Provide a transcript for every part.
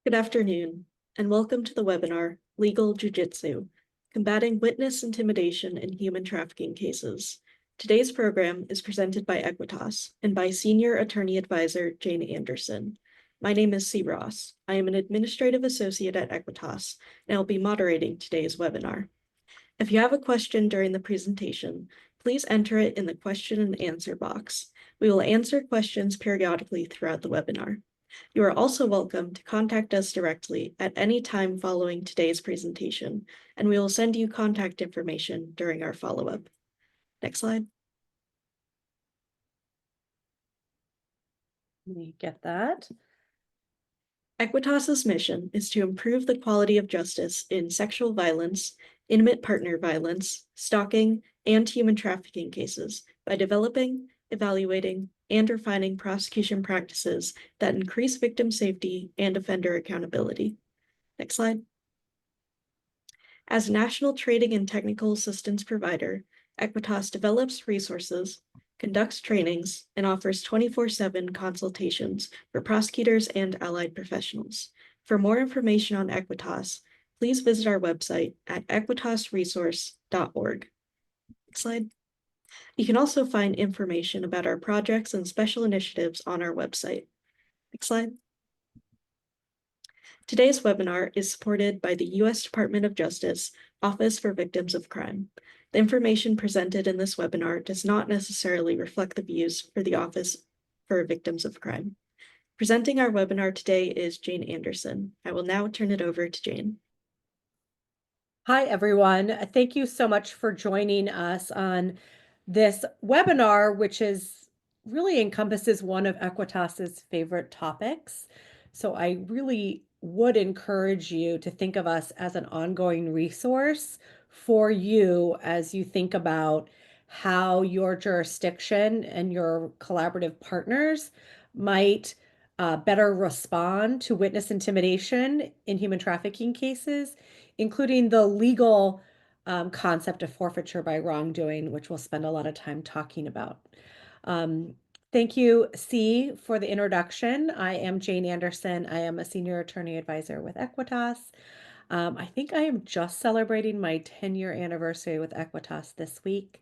Good afternoon, and welcome to the webinar, Legal Jiu-Jitsu, Combating Witness Intimidation in Human Trafficking Cases. Today's program is presented by Equitas and by Senior Attorney Advisor Jane Anderson. My name is C. Ross. I am an Administrative Associate at Equitas, and I'll be moderating today's webinar. If you have a question during the presentation, please enter it in the question and answer box. We will answer questions periodically throughout the webinar. You are also welcome to contact us directly at any time following today's presentation, and we will send you contact information during our follow-up. Next slide. Let me get that. Equitas's mission is to improve the quality of justice in sexual violence, intimate partner violence, stalking, and human trafficking cases by developing, evaluating, and refining prosecution practices that increase victim safety and offender accountability. Next slide. As a national training and technical assistance provider, Equitas develops resources, conducts trainings, and offers 24/7 consultations for prosecutors and allied professionals. For more information on Equitas, please visit our website at equitasresource.org. Next slide. You can also find information about our projects and special initiatives on our website. Next slide. Today's webinar is supported by the U.S. Department of Justice Office for Victims of Crime. The information presented in this webinar does not necessarily reflect the views for the Office for Victims of Crime. Presenting our webinar today is Jane Anderson. I will now turn it over to Jane. Hi, everyone. Thank you so much for joining us on this webinar, which really encompasses one of Equitas's favorite topics. So I really would encourage you to think of us as an ongoing resource for you as you think about how your jurisdiction and your collaborative partners might better respond to witness intimidation in human trafficking cases, including the legal concept of forfeiture by wrongdoing, which we'll spend a lot of time talking about. Thank you, C, for the introduction. I am Jane Anderson. I am a senior attorney advisor with Equitas. I think I am just celebrating my 10-year anniversary with Equitas this week.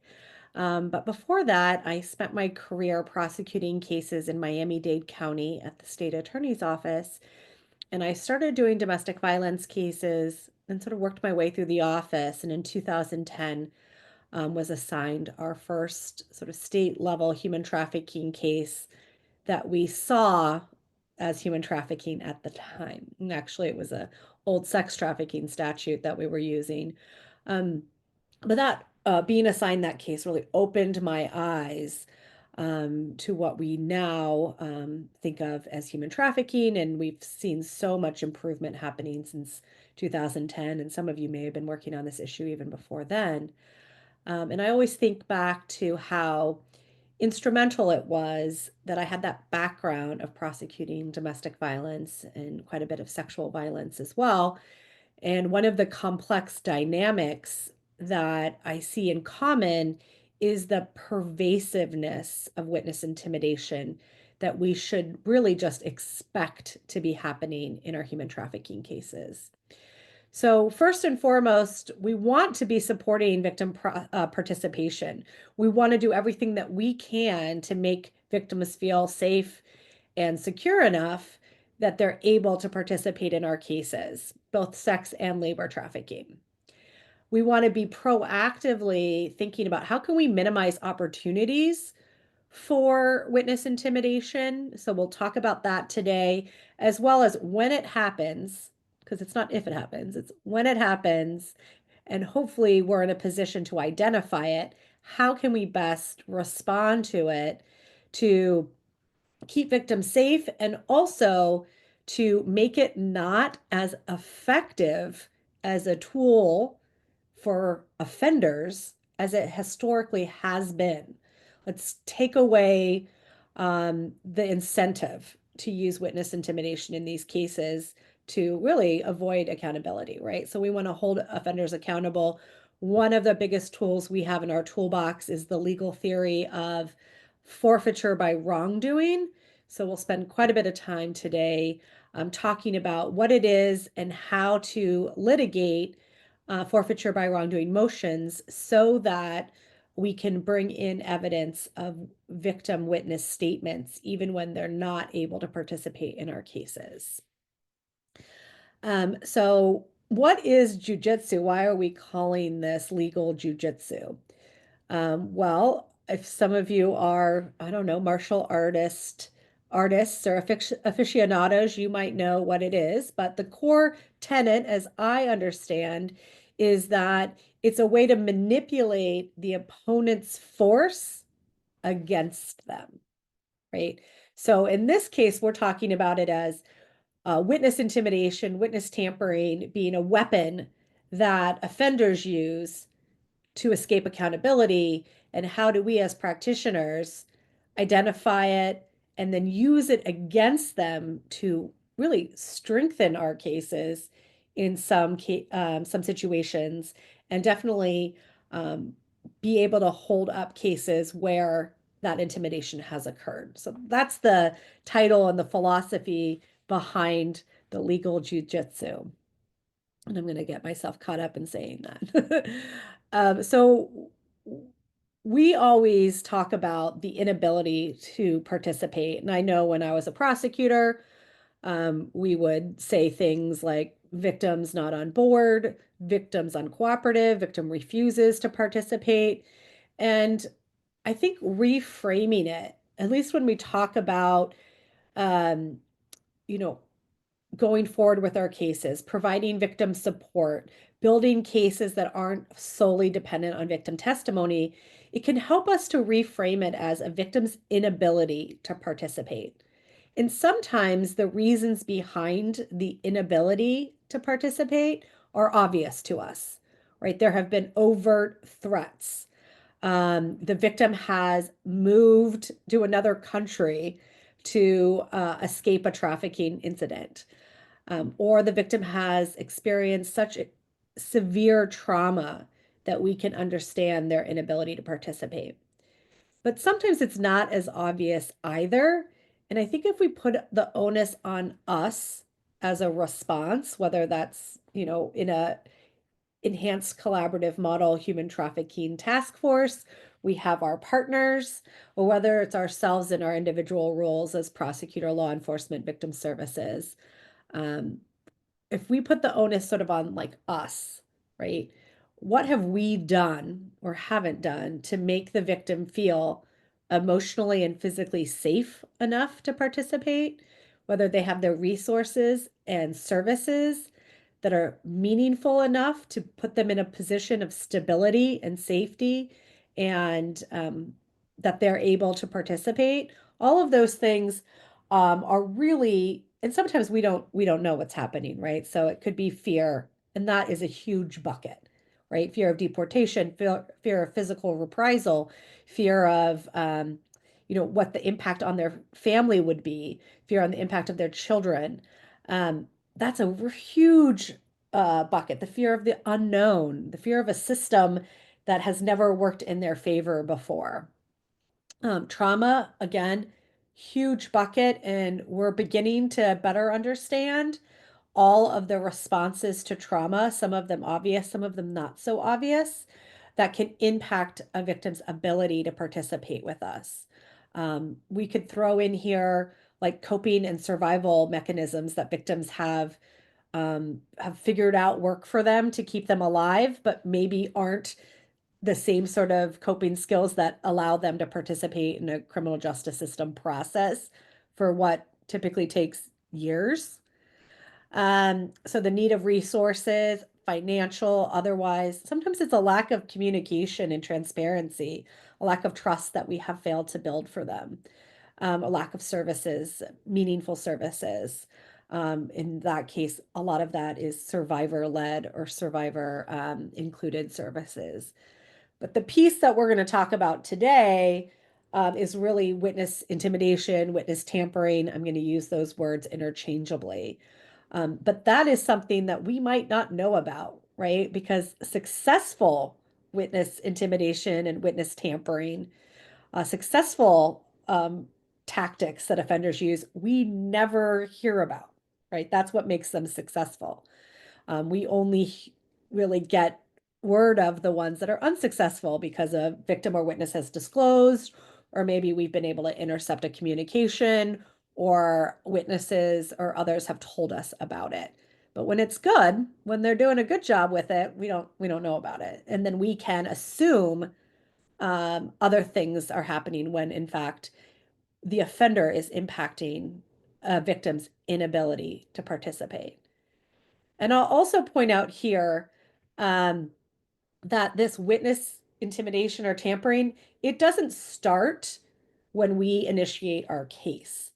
But before that, I spent my career prosecuting cases in Miami-Dade County at the state attorney's office. And I started doing domestic violence cases and sort of worked my way through the office. And in 2010, was assigned our first sort of state level human trafficking case that we saw as human trafficking at the time. And actually, it was a old sex trafficking statute that we were using. But that being assigned that case really opened my eyes to what we now think of as human trafficking. And we've seen so much improvement happening since 2010. And some of you may have been working on this issue even before then. And I always think back to how instrumental it was that I had that background of prosecuting domestic violence and quite a bit of sexual violence as well. And one of the complex dynamics that I see in common is the pervasiveness of witness intimidation that we should really just expect to be happening in our human trafficking cases. So first and foremost, we want to be supporting victim participation. We want to do everything that we can to make victims feel safe and secure enough that they're able to participate in our cases, both sex and labor trafficking. We want to be proactively thinking about how can we minimize opportunities for witness intimidation. So we'll talk about that today, as well as when it happens, because it's not if it happens, it's when it happens, and hopefully we're in a position to identify it. How can we best respond to it to keep victims safe and also to make it not as effective as a tool for offenders as it historically has been? Let's take away the incentive to use witness intimidation in these cases to really avoid accountability, right? So we want to hold offenders accountable. One of the biggest tools we have in our toolbox is the legal theory of forfeiture by wrongdoing. So we'll spend quite a bit of time today talking about what it is and how to litigate forfeiture by wrongdoing motions so that we can bring in evidence of victim witness statements, even when they're not able to participate in our cases. So what is jujitsu? Why are we calling this legal jujitsu? Well, if some of you are, I don't know, martial artists or aficionados, you might know what it is. But the core tenet, as I understand, is that it's a way to manipulate the opponent's force against them, right? So in this case, we're talking about it as witness intimidation, witness tampering being a weapon that offenders use to escape accountability, and how do we as practitioners identify it and then use it against them to really strengthen our cases in some situations, and definitely um, be able to hold up cases where that intimidation has occurred. So that's the title and the philosophy behind the legal jujitsu. And I'm going to get myself caught up in saying that. So we always talk about the inability to participate. And I know when I was a prosecutor, we would say things like victims not on board, victims uncooperative, victim refuses to participate. And I think reframing it, at least when we talk about, um, you know, going forward with our cases, providing victim support, building cases that aren't solely dependent on victim testimony, it can help us to reframe it as a victim's inability to participate. And sometimes the reasons behind the inability to participate are obvious to us, right? There have been overt threats. The victim has moved to another country to escape a trafficking incident, or the victim has experienced such severe trauma that we can understand their inability to participate. But sometimes it's not as obvious either. And I think if we put the onus on us as a response, whether that's, in a enhanced collaborative model human trafficking task force, we have our partners, or whether it's ourselves in our individual roles as prosecutor, law enforcement, victim services. Um, if we put the onus sort of on like us, right? What have we done or haven't done to make the victim feel emotionally and physically safe enough to participate, whether they have the resources and services that are meaningful enough to put them in a position of stability and safety, and that they're able to participate. All of those things are really, and sometimes we don't know what's happening, right? So it could be fear, and that is a huge bucket, right? Fear of deportation, fear of physical reprisal, fear of what the impact on their family would be, fear on the impact of their children. That's a huge bucket. The fear of the unknown, the fear of a system that has never worked in their favor before. Trauma, again, huge bucket, and we're beginning to better understand all of the responses to trauma, some of them obvious, some of them not so obvious, that can impact a victim's ability to participate with us. We could throw in here like coping and survival mechanisms that victims have figured out work for them to keep them alive, but maybe aren't the same sort of coping skills that allow them to participate in a criminal justice system process for what typically takes years. So the need of resources, financial, otherwise, sometimes it's a lack of communication and transparency, a lack of trust that we have failed to build for them, a lack of services, meaningful services. In that case, a lot of that is survivor-led or survivor included services. But the piece that we're going to talk about today is really witness intimidation, witness tampering. I'm going to use those words interchangeably. But that is something that we might not know about, right? Because successful witness intimidation and witness tampering, successful tactics that offenders use, we never hear about, right? That's what makes them successful. We only really get word of the ones that are unsuccessful because a victim or witness has disclosed, or maybe we've been able to intercept a communication, or witnesses or others have told us about it. But when it's good, when they're doing a good job with it, we don't know about it. And then we can assume other things are happening when in fact the offender is impacting a victim's inability to participate. And I'll also point out here um, that this witness intimidation or tampering, it doesn't start when we initiate our case.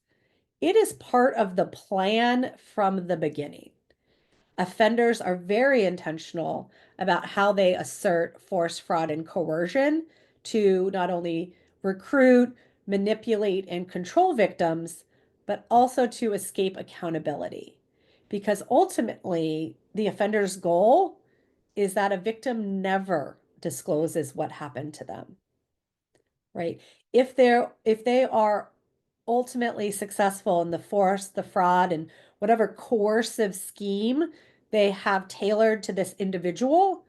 It is part of the plan from the beginning. Offenders are very intentional about how they assert force, fraud, and coercion to not only recruit, manipulate, and control victims, but also to escape accountability. Because ultimately, the offender's goal is that a victim never discloses what happened to them, right? If they are ultimately successful in the force, the fraud, and whatever coercive scheme they have tailored to this individual,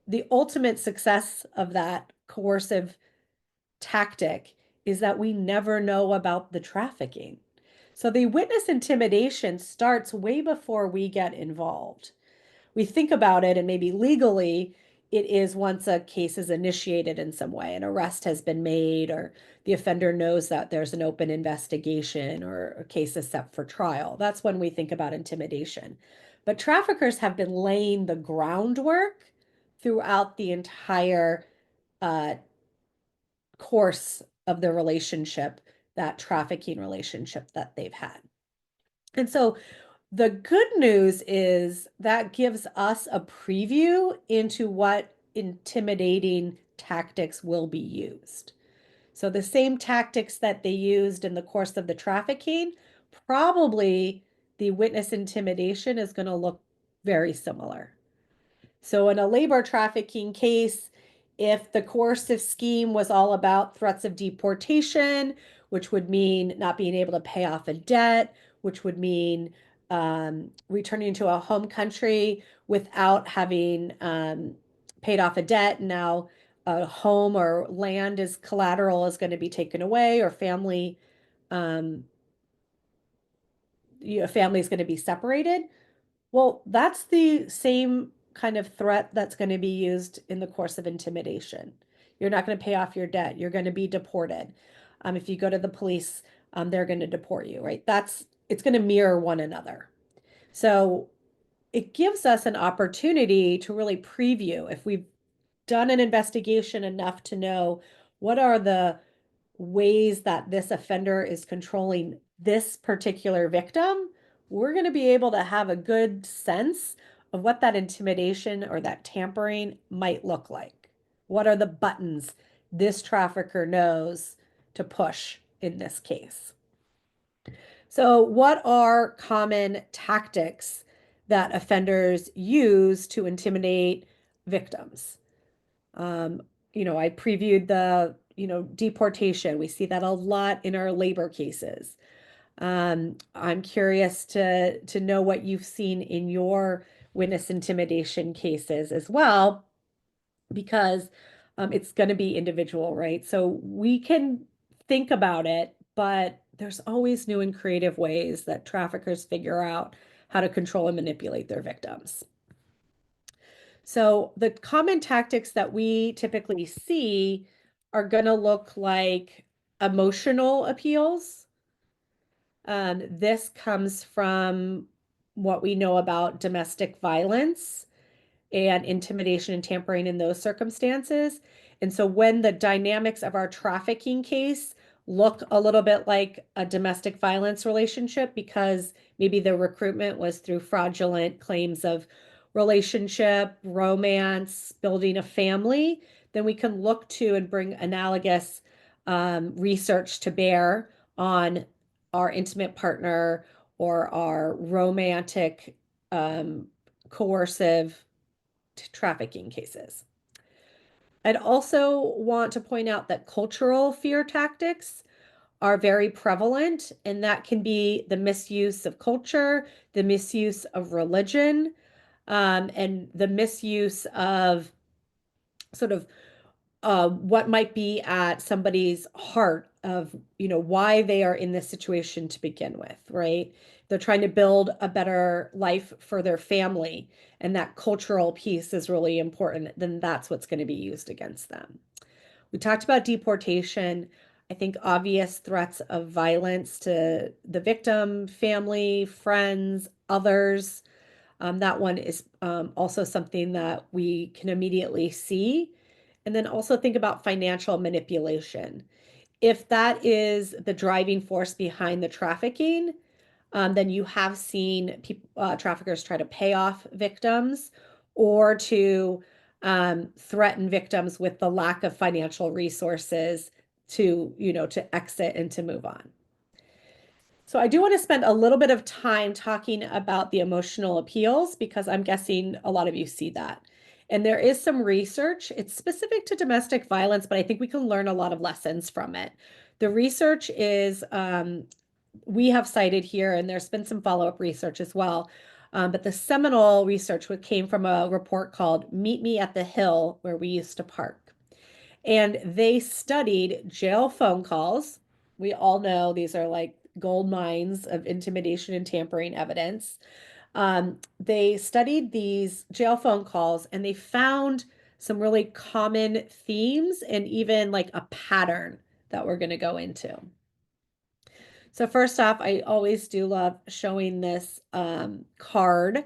the ultimate success of that coercive tactic is that we never know about the trafficking. So the witness intimidation starts way before we get involved. We think about it, and maybe legally it is once a case is initiated in some way, an arrest has been made, or the offender knows that there's an open investigation or a case is set for trial. That's when we think about intimidation. But traffickers have been laying the groundwork throughout the entire uh, course of the relationship, that trafficking relationship that they've had. And so the good news is that gives us a preview into what intimidating tactics will be used. So the same tactics that they used in the course of the trafficking, probably the witness intimidation is going to look very similar. So in a labor trafficking case, if the coercive scheme was all about threats of deportation, which would mean not being able to pay off a debt, which would mean returning to a home country without having paid off a debt, now a home or land as collateral is going to be taken away, or um, family is going to be separated. Well, that's the same kind of threat that's going to be used in the course of intimidation. You're not going to pay off your debt. You're going to be deported. If you go to the police, they're going to deport you, right? It's going to mirror one another. So it gives us an opportunity to really preview if we've done an investigation enough to know what are the ways that this offender is controlling this particular victim, we're going to be able to have a good sense of what that intimidation or that tampering might look like. What are the buttons this trafficker knows to push in this case? So, what are common tactics that offenders use to intimidate victims? Um, I previewed the, deportation. We see that a lot in our labor cases. I'm curious to know what you've seen in your witness intimidation cases as well, because it's going to be individual, right? So we can think about it, but there's always new and creative ways that traffickers figure out how to control and manipulate their victims. So the common tactics that we typically see are going to look like emotional appeals. This comes from what we know about domestic violence and intimidation and tampering in those circumstances. And so when the dynamics of our trafficking case look a little bit like a domestic violence relationship, because maybe the recruitment was through fraudulent claims of relationship, romance, building a family, then we can look to and bring analogous research to bear on our intimate partner or our romantic coercive trafficking cases. I'd also want to point out that cultural fear tactics are very prevalent, and that can be the misuse of culture, the misuse of religion, and the misuse of sort of what might be at somebody's heart of, why they are in this situation to begin with, right? They're trying to build a better life for their family, and that cultural piece is really important. Then that's what's going to be used against them. We talked about deportation. I think obvious threats of violence to the victim, family, friends, others. That one is also something that we can immediately see. And then also think about financial manipulation. If that is the driving force behind the trafficking, then you have seen traffickers try to pay off victims or to threaten victims with the lack of financial resources to exit and to move on. So I do want to spend a little bit of time talking about the emotional appeals because I'm guessing a lot of you see that. And there is some research. It's specific to domestic violence, but I think we can learn a lot of lessons from it. The research is we have cited here, and there's been some follow-up research as well. But the seminal research came from a report called Meet Me at the Hill, Where We Used to Park. And they studied jail phone calls. We all know these are like gold mines of intimidation and tampering evidence. They studied these jail phone calls and they found some really common themes and even like a pattern that we're going to go into. So first off, I always do love showing this card.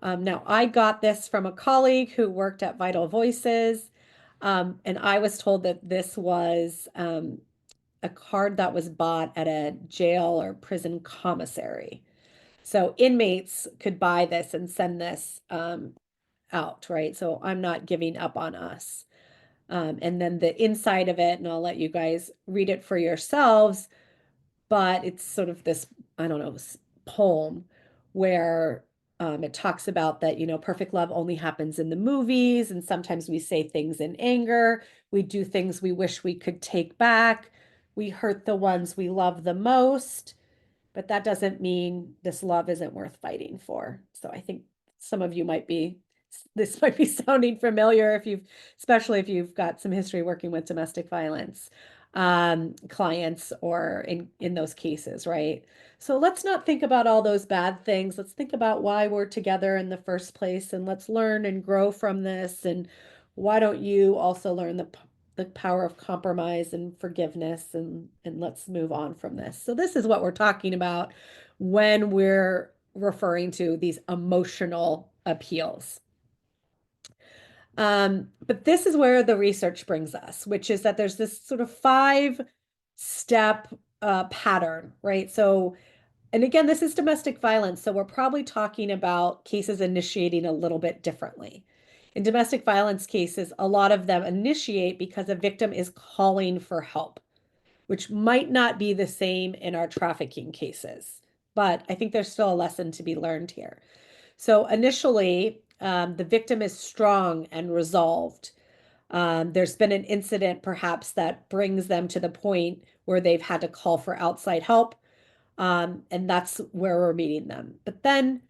Now, I got this from a colleague who worked at Vital Voices, and I was told that this was a card that was bought at a jail or prison commissary. So inmates could buy this and send this out, right? So I'm not giving up on us. And then the inside of it, and I'll let you guys read it for yourselves, but it's sort of this, I don't know, poem where it talks about that, perfect love only happens in the movies, and sometimes we say things in anger. We do things we wish we could take back. We hurt the ones we love the most, but that doesn't mean this love isn't worth fighting for. So I think some of you this might be sounding familiar especially if you've got some history working with domestic violence clients or in those cases, right? So let's not think about all those bad things. Let's think about why we're together in the first place, and let's learn and grow from this. And why don't you also learn the power of compromise and forgiveness, and let's move on from this. So this is what we're talking about when we're referring to these emotional appeals. But this is where the research brings us, which is that there's this sort of 5-step pattern, right? So, and again, this is domestic violence, so we're probably talking about cases initiating a little bit differently. In domestic violence cases, a lot of them initiate because a victim is calling for help, which might not be the same in our trafficking cases. But I think there's still a lesson to be learned here. So initially, the victim is strong and resolved. There's been an incident perhaps that brings them to the point where they've had to call for outside help. And that's where we're meeting them. But then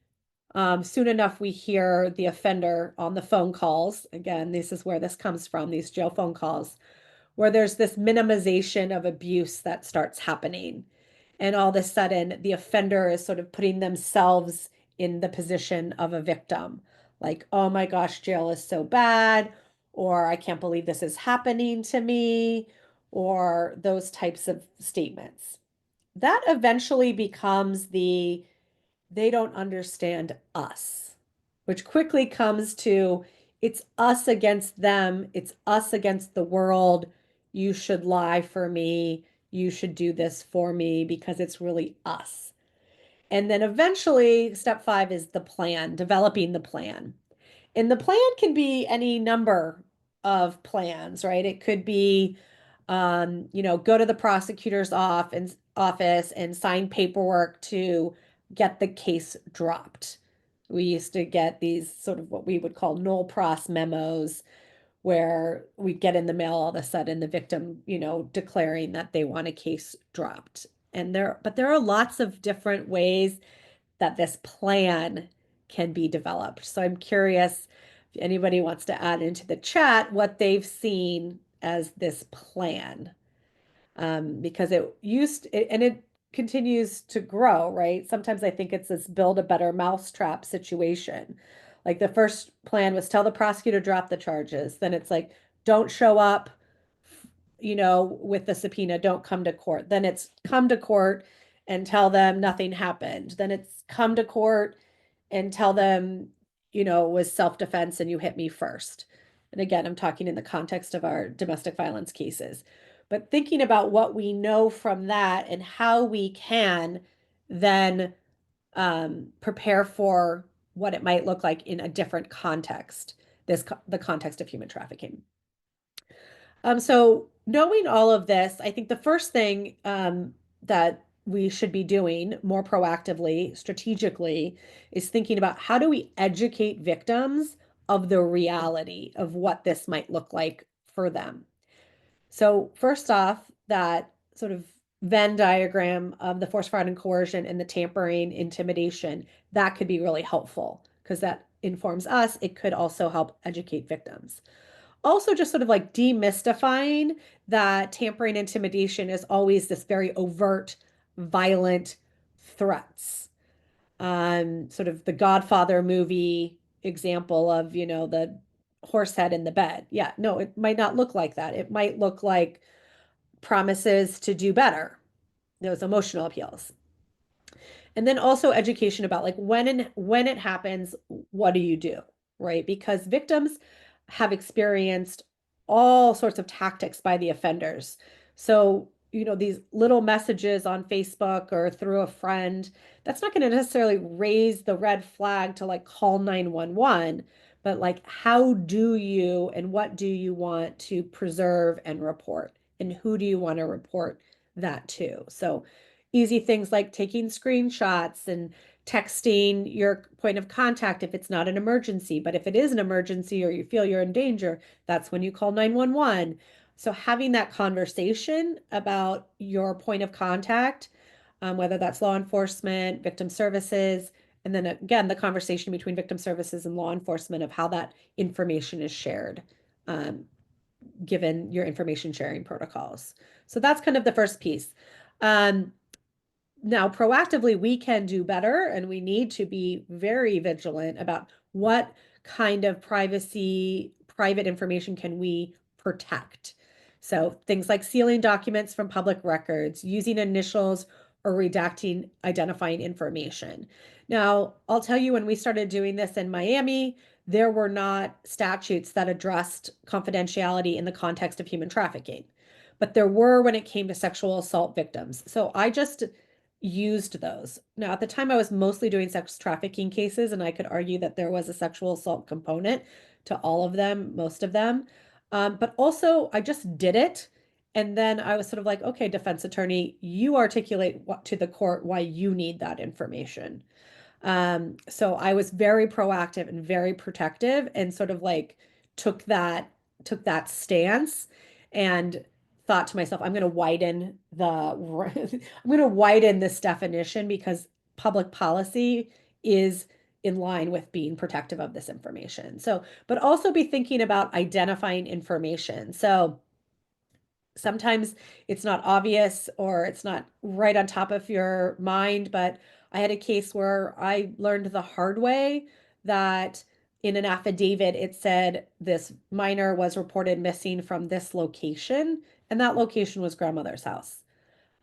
soon enough, we hear the offender on the phone calls. Again, this is where this comes from, these jail phone calls, where there's this minimization of abuse that starts happening. And all of a sudden, the offender is sort of putting themselves in the position of a victim. Like, oh my gosh, jail is so bad, or I can't believe this is happening to me, or those types of statements. That eventually becomes they don't understand us, which quickly comes to it's us against them, it's us against the world. You should lie for me, you should do this for me because it's really us. And then eventually, step 5 is the plan, developing the plan. And the plan can be any number of plans, right? It could be, go to the prosecutor's office and sign paperwork to get the case dropped. We used to get these sort of what we would call null pros memos, where we get in the mail all of a sudden the victim, declaring that they want a case dropped. But there are lots of different ways that this plan can be developed. So I'm curious if anybody wants to add into the chat what they've seen as this plan. Because it continues to grow, right? Sometimes I think it's this build a better mousetrap situation. Like the first plan was tell the prosecutor drop the charges. Then it's like, don't show up, with the subpoena, don't come to court. Then it's come to court and tell them nothing happened. Then it's come to court and tell them, it was self-defense and you hit me first. And again, I'm talking in the context of our domestic violence cases. But thinking about what we know from that and how we can then prepare for what it might look like in a different context, the context of human trafficking. So knowing all of this, I think the first thing that we should be doing more proactively, strategically, is thinking about how do we educate victims of the reality of what this might look like for them. So first off, that sort of Venn diagram of the force, fraud, and coercion and the tampering, intimidation, that could be really helpful because that informs us. It could also help educate victims. Also, just sort of like demystifying that tampering, intimidation is always this very overt, violent threats. Sort of the Godfather movie example of, the horse head in the bed. Yeah, no, it might not look like that. It might look like promises to do better, those emotional appeals. And then also education about like when it happens, what do you do? Right? Because victims have experienced all sorts of tactics by the offenders. So, these little messages on Facebook or through a friend, that's not going to necessarily raise the red flag to like call 911, but like how do you and what do you want to preserve and report? And who do you want to report that to? So easy things like taking screenshots and texting your point of contact if it's not an emergency. But if it is an emergency or you feel you're in danger, that's when you call 911. So having that conversation about your point of contact, whether that's law enforcement, victim services, and then again, the conversation between victim services and law enforcement of how that information is shared, given your information sharing protocols. So that's kind of the first piece. Now, proactively, we can do better and we need to be very vigilant about what kind of private information can we protect. So things like sealing documents from public records, using initials or redacting identifying information. Now, I'll tell you, when we started doing this in Miami, there were not statutes that addressed confidentiality in the context of human trafficking, but there were when it came to sexual assault victims. So I just used those. Now, at the time, I was mostly doing sex trafficking cases, and I could argue that there was a sexual assault component to all of them, most of them. But also, I just did it. And then I was sort of like, okay, defense attorney, you articulate to the court why you need that information. So I was very proactive and very protective and sort of like took that stance and thought to myself, I'm going to widen I'm going to widen this definition because public policy is in line with being protective of this information. So, but also be thinking about identifying information. So sometimes it's not obvious or it's not right on top of your mind, but I had a case where I learned the hard way that in an affidavit it said this minor was reported missing from this location, and that location was grandmother's house.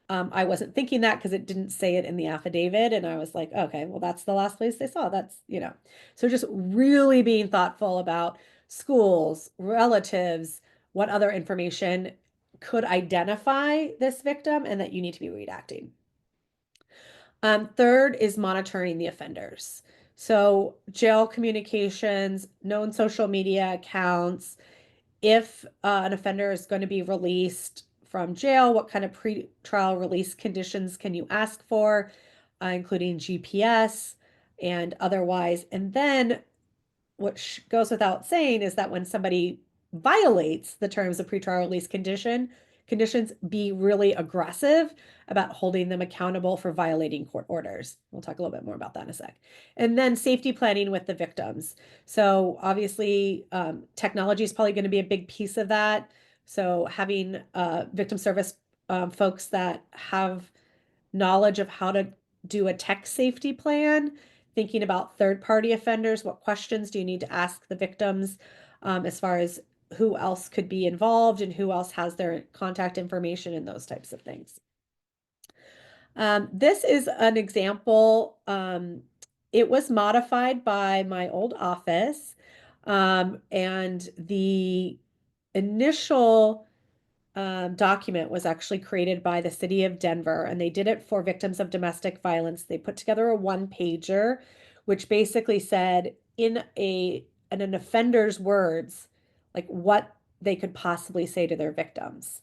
I wasn't thinking that because it didn't say it in the affidavit. And I was like, okay, well, that's the last place they saw. So just really being thoughtful about schools, relatives, what other information could identify this victim and that you need to be redacting. Third is monitoring the offenders. So jail communications, known social media accounts, if an offender is going to be released from jail, what kind of pre-trial release conditions can you ask for, including GPS and otherwise. And then what goes without saying is that when somebody violates the terms of pretrial release conditions be really aggressive about holding them accountable for violating court orders. We'll talk a little bit more about that in a sec. And then safety planning with the victims. So obviously, technology is probably going to be a big piece of that. So having victim service folks that have knowledge of how to do a tech safety plan, thinking about third-party offenders, what questions do you need to ask the victims as far as who else could be involved and who else has their contact information and those types of things. This is an example. It was modified by my old office, and the initial document was actually created by the city of Denver, and they did it for victims of domestic violence. They put together a one-pager, which basically said in an offender's words, like what they could possibly say to their victims,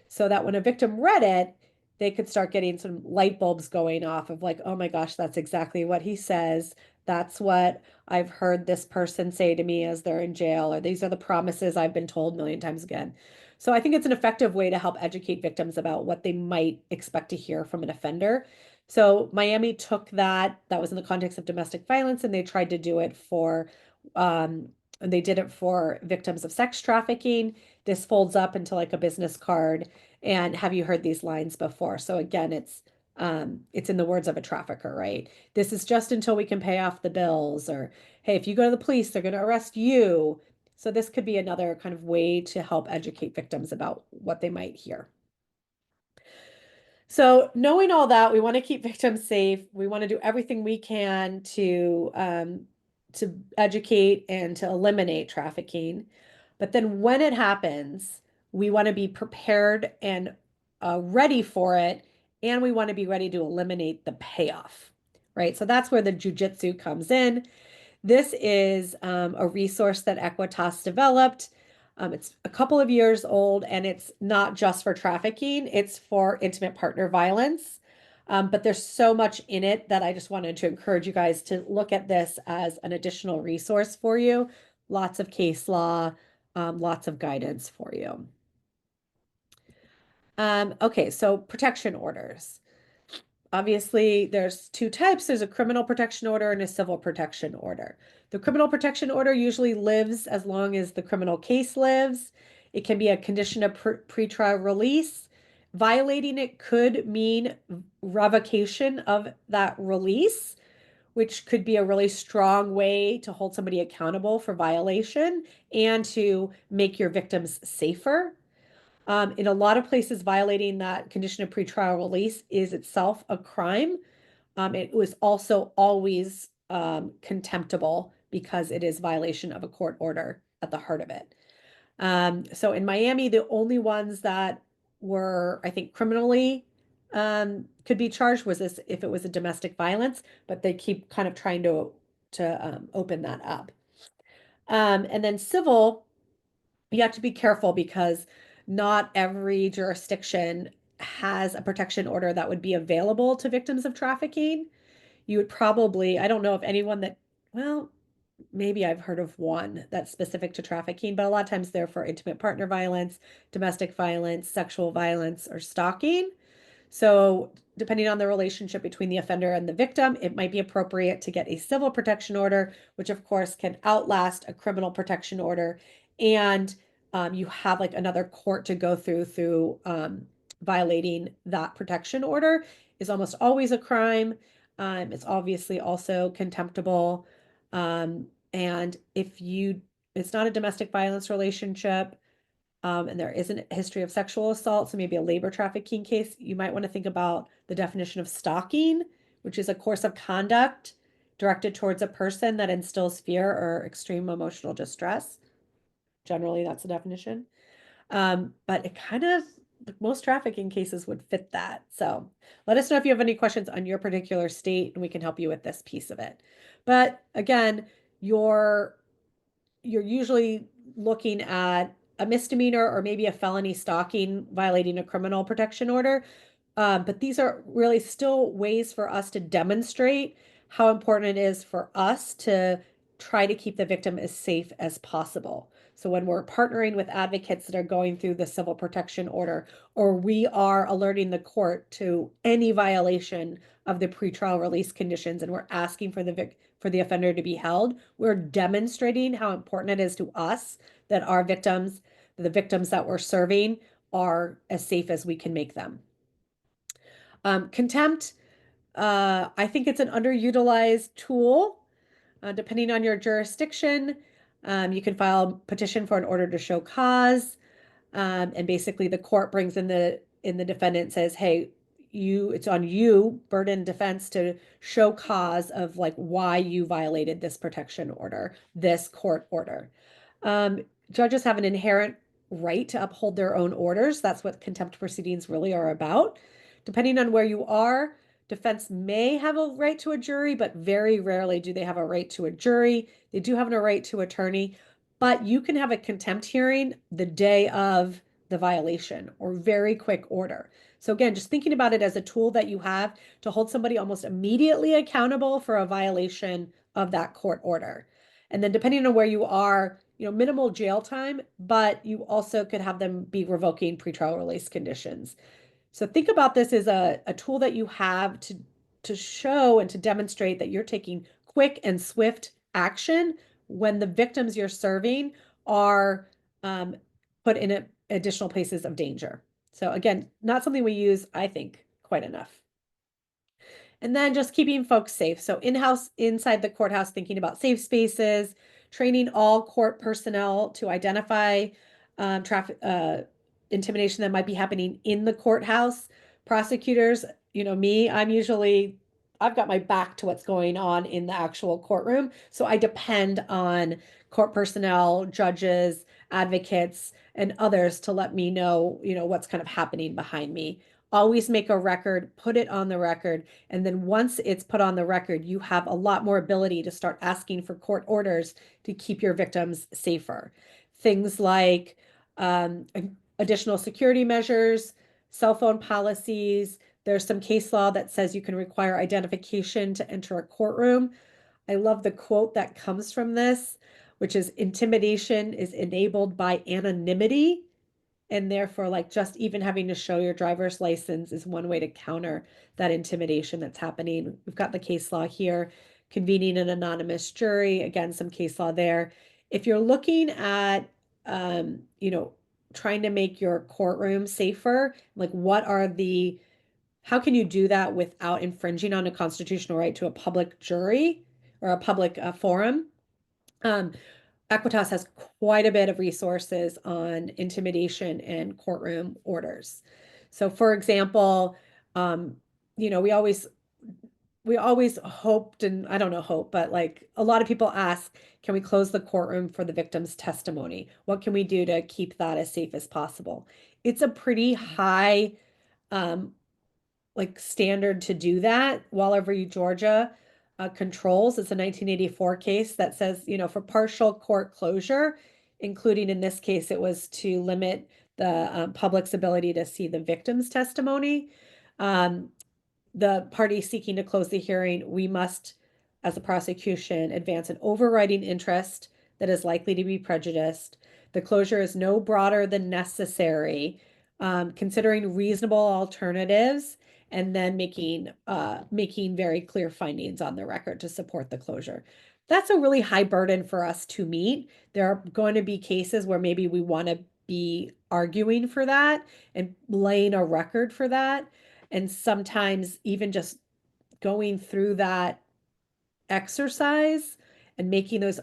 so that when a victim read it, they could start getting some light bulbs going off of like, oh my gosh, that's exactly what he says. That's what I've heard this person say to me as they're in jail, or these are the promises I've been told a million times again. So I think it's an effective way to help educate victims about what they might expect to hear from an offender. So Miami took that was in the context of domestic violence, and they tried to do it for, and they did it for victims of sex trafficking. This folds up into like a business card. And have you heard these lines before? So again, it's in the words of a trafficker, right? This is just until we can pay off the bills, or hey, if you go to the police, they're going to arrest you. So this could be another kind of way to help educate victims about what they might hear. So knowing all that, we want to keep victims safe. We want to do everything we can to educate and to eliminate trafficking. But then when it happens, we want to be prepared and ready for it, and we want to be ready to eliminate the payoff, right? So that's where the jiu-jitsu comes in. This is a resource that Equitas developed. It's a couple of years old, and it's not just for trafficking, it's for intimate partner violence. But there's so much in it that I just wanted to encourage you guys to look at this as an additional resource for you. Lots of case law, lots of guidance for you. Okay, so protection orders. Obviously, there's two types. There's a criminal protection order and a civil protection order. The criminal protection order usually lives as long as the criminal case lives. It can be a condition of pretrial release. Violating it could mean revocation of that release, which could be a really strong way to hold somebody accountable for violation and to make your victims safer. In a lot of places, violating that condition of pretrial release is itself a crime. It was also always contemptible because it is violation of a court order at the heart of it. So in Miami, the only ones that were, I think, criminally could be charged was this if it was a domestic violence, but they keep kind of trying to open that up. And then civil, you have to be careful because not every jurisdiction has a protection order that would be available to victims of trafficking. You would probably, I don't know if anyone that, well, maybe I've heard of one that's specific to trafficking, but a lot of times they're for intimate partner violence, domestic violence, sexual violence, or stalking. So, depending on the relationship between the offender and the victim, it might be appropriate to get a civil protection order, which of course can outlast a criminal protection order. And you have like another court to go through violating that protection order is almost always a crime. It's obviously also contemptible. And if it's not a domestic violence relationship, and there isn't a history of sexual assault, so maybe a labor trafficking case, you might want to think about the definition of stalking, which is a course of conduct directed towards a person that instills fear or extreme emotional distress. Generally, that's the definition. But it kind of, most trafficking cases would fit that. So let us know if you have any questions on your particular state, and we can help you with this piece of it. But again, you're usually looking at a misdemeanor or maybe a felony stalking violating a criminal protection order. But these are really still ways for us to demonstrate how important it is for us to try to keep the victim as safe as possible. So when we're partnering with advocates that are going through the civil protection order, or we are alerting the court to any violation of the pretrial release conditions and we're asking for the offender to be held, we're demonstrating how important it is to us that the victims that we're serving are as safe as we can make them. Contempt, I think it's an underutilized tool. Depending on your jurisdiction, you can file a petition for an order to show cause. And basically the court brings in the defendant, says, hey, it's on you, burden defense, to show cause of like why you violated this protection order, this court order. Judges have an inherent right to uphold their own orders. That's what contempt proceedings really are about. Depending on where you are, defense may have a right to a jury, but very rarely do they have a right to a jury. They do have a right to attorney, but you can have a contempt hearing the day of the violation or very quick order. So again, just thinking about it as a tool that you have to hold somebody almost immediately accountable for a violation of that court order. And then depending on where you are, minimal jail time, but you also could have them be revoking pretrial release conditions. So think about this as a tool that you have to show and to demonstrate that you're taking quick and swift action when the victims you're serving are put in additional places of danger. So again, not something we use, I think, quite enough. And then just keeping folks safe. So inside the courthouse, thinking about safe spaces, training all court personnel to identify traffic intimidation that might be happening in the courthouse. Prosecutors, I've got my back to what's going on in the actual courtroom. So I depend on court personnel, judges, advocates, and others to let me know, what's kind of happening behind me. Always make a record, put it on the record. And then once it's put on the record, you have a lot more ability to start asking for court orders to keep your victims safer. Things like additional security measures, cell phone policies. There's some case law that says you can require identification to enter a courtroom. I love the quote that comes from this, which is intimidation is enabled by anonymity. And therefore, like just even having to show your driver's license is one way to counter that intimidation that's happening. We've got the case law here, convening an anonymous jury. Again, some case law there. If you're looking at, trying to make your courtroom safer, like how can you do that without infringing on a constitutional right to a public jury or a public forum? Equitas has quite a bit of resources on intimidation and courtroom orders. So for example, you know, we always hoped, and I don't know, hope, but like a lot of people ask, can we close the courtroom for the victim's testimony? What can we do to keep that as safe as possible? It's a pretty high like standard to do that. Waller Georgia controls. It's a 1984 case that says, for partial court closure, including in this case, it was to limit the public's ability to see the victim's testimony. The party seeking to close the hearing, we must, as a prosecution, advance an overriding interest that is likely to be prejudiced. The closure is no broader than necessary, considering reasonable alternatives, and then making very clear findings on the record to support the closure. That's a really high burden for us to meet. There are going to be cases where maybe we want to be arguing for that and laying a record for that. And sometimes even just going through that exercise and making those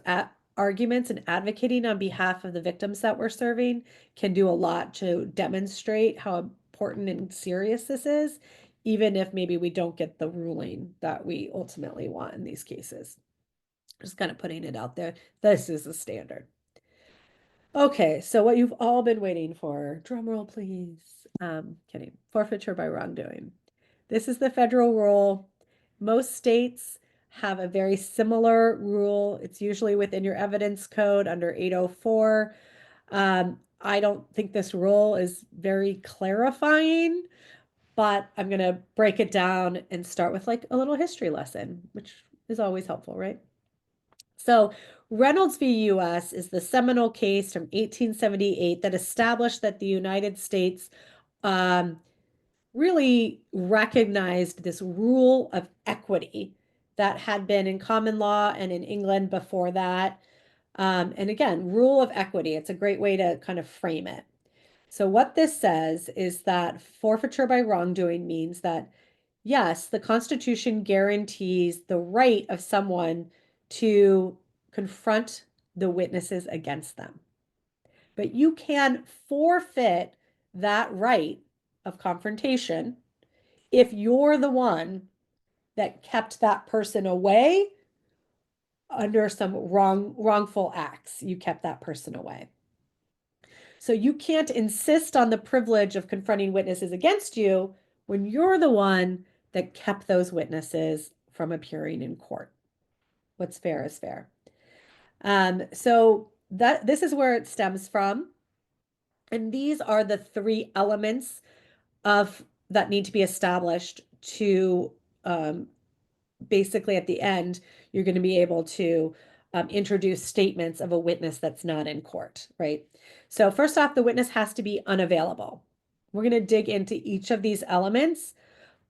arguments and advocating on behalf of the victims that we're serving can do a lot to demonstrate how important and serious this is, even if maybe we don't get the ruling that we ultimately want in these cases. Just kind of putting it out there. This is the standard. Okay, so what you've all been waiting for, drum roll please. Kidding. Forfeiture by wrongdoing. This is the federal rule. Most states have a very similar rule. It's usually within your evidence code under 804. I don't think this rule is very clarifying, but I'm going to break it down and start with like a little history lesson, which is always helpful, right? So Reynolds v. US is the seminal case from 1878 that established that the United States um, really recognized this rule of equity that had been in common law and in England before that. And again, rule of equity, it's a great way to kind of frame it. So, what this says is that forfeiture by wrongdoing means that, yes, the Constitution guarantees the right of someone to confront the witnesses against them. But you can forfeit that right of confrontation if you're the one that kept that person away under some wrongful acts. You kept that person away. So you can't insist on the privilege of confronting witnesses against you when you're the one that kept those witnesses from appearing in court. What's fair is fair. So this is where it stems from. And these are the three elements of that need to be established to basically at the end, you're going to be able to introduce statements of a witness that's not in court, right? So first off, the witness has to be unavailable. We're going to dig into each of these elements,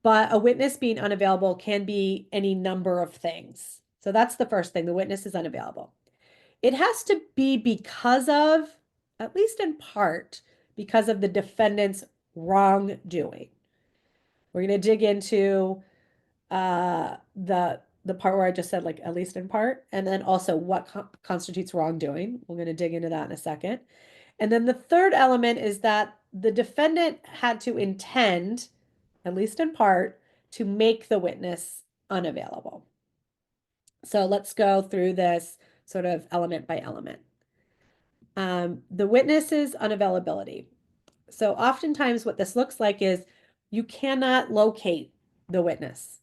but a witness being unavailable can be any number of things. So that's the first thing. The witness is unavailable. It has to be because of, at least in part, because of the defendant's wrongdoing. We're going to dig into the part where I just said like at least in part, and then also what constitutes wrongdoing. We're going to dig into that in a second. And then the third element is that the defendant had to intend, at least in part, to make the witness unavailable. So let's go through this sort of element by element. The witness's unavailability. So oftentimes what this looks like is you cannot locate the witness.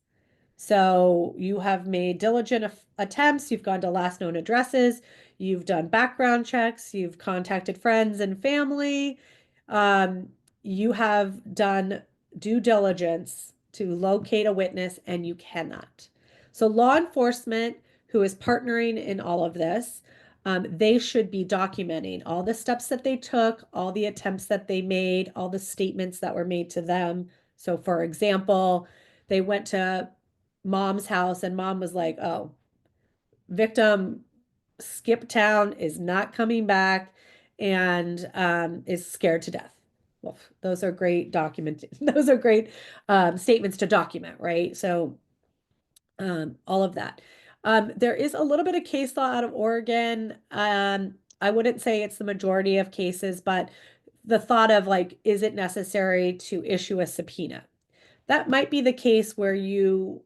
So you have made diligent attempts, you've gone to last known addresses, you've done background checks, you've contacted friends and family, you have done due diligence to locate a witness, and you cannot. So law enforcement, who is partnering in all of this, they should be documenting all the steps that they took, all the attempts that they made, all the statements that were made to them. So for example, they went to mom's house and mom was like, oh, victim skipped town, is not coming back, and is scared to death. Well, those are great those are great statements to document, right? So all of that. There is a little bit of case law out of Oregon. I wouldn't say it's the majority of cases, but the thought of like, is it necessary to issue a subpoena? That might be the case where you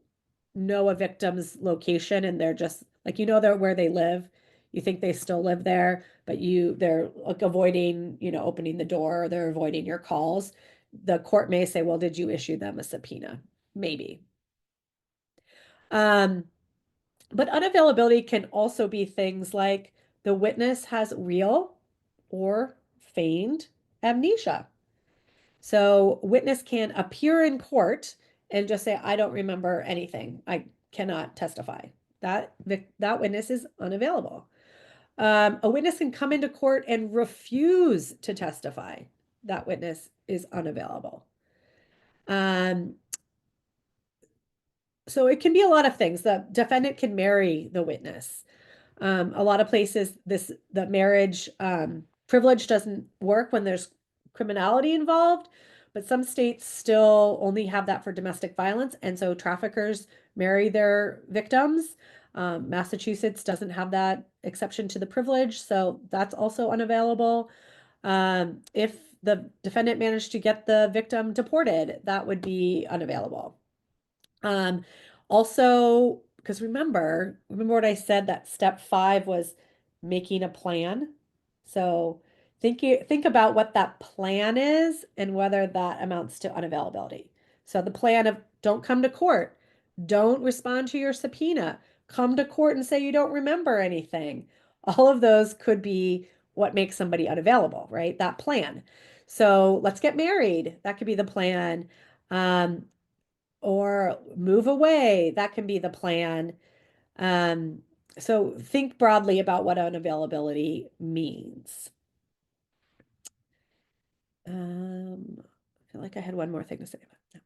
know a victim's location and they're just like, they're where they live. You think they still live there, but they're like avoiding, opening the door, or they're avoiding your calls. The court may say, well, did you issue them a subpoena? Maybe. Um, but unavailability can also be things like the witness has real or feigned amnesia. So witness can appear in court and just say, I don't remember anything. I cannot testify. That witness is unavailable. A witness can come into court and refuse to testify. That witness is unavailable. So it can be a lot of things. The defendant can marry the witness. A lot of places, the marriage privilege doesn't work when there's criminality involved, but some states still only have that for domestic violence, and so traffickers marry their victims. Massachusetts doesn't have that exception to the privilege, so that's also unavailable. If the defendant managed to get the victim deported, that would be unavailable. Also, because remember what I said, that step 5 was making a plan. So think about what that plan is and whether that amounts to unavailability. So the plan of don't come to court, don't respond to your subpoena, come to court and say you don't remember anything. All of those could be what makes somebody unavailable, right? That plan. So let's get married. That could be the plan. Or move away. That can be the plan. So think broadly about what unavailability means. I feel like I had one more thing to say about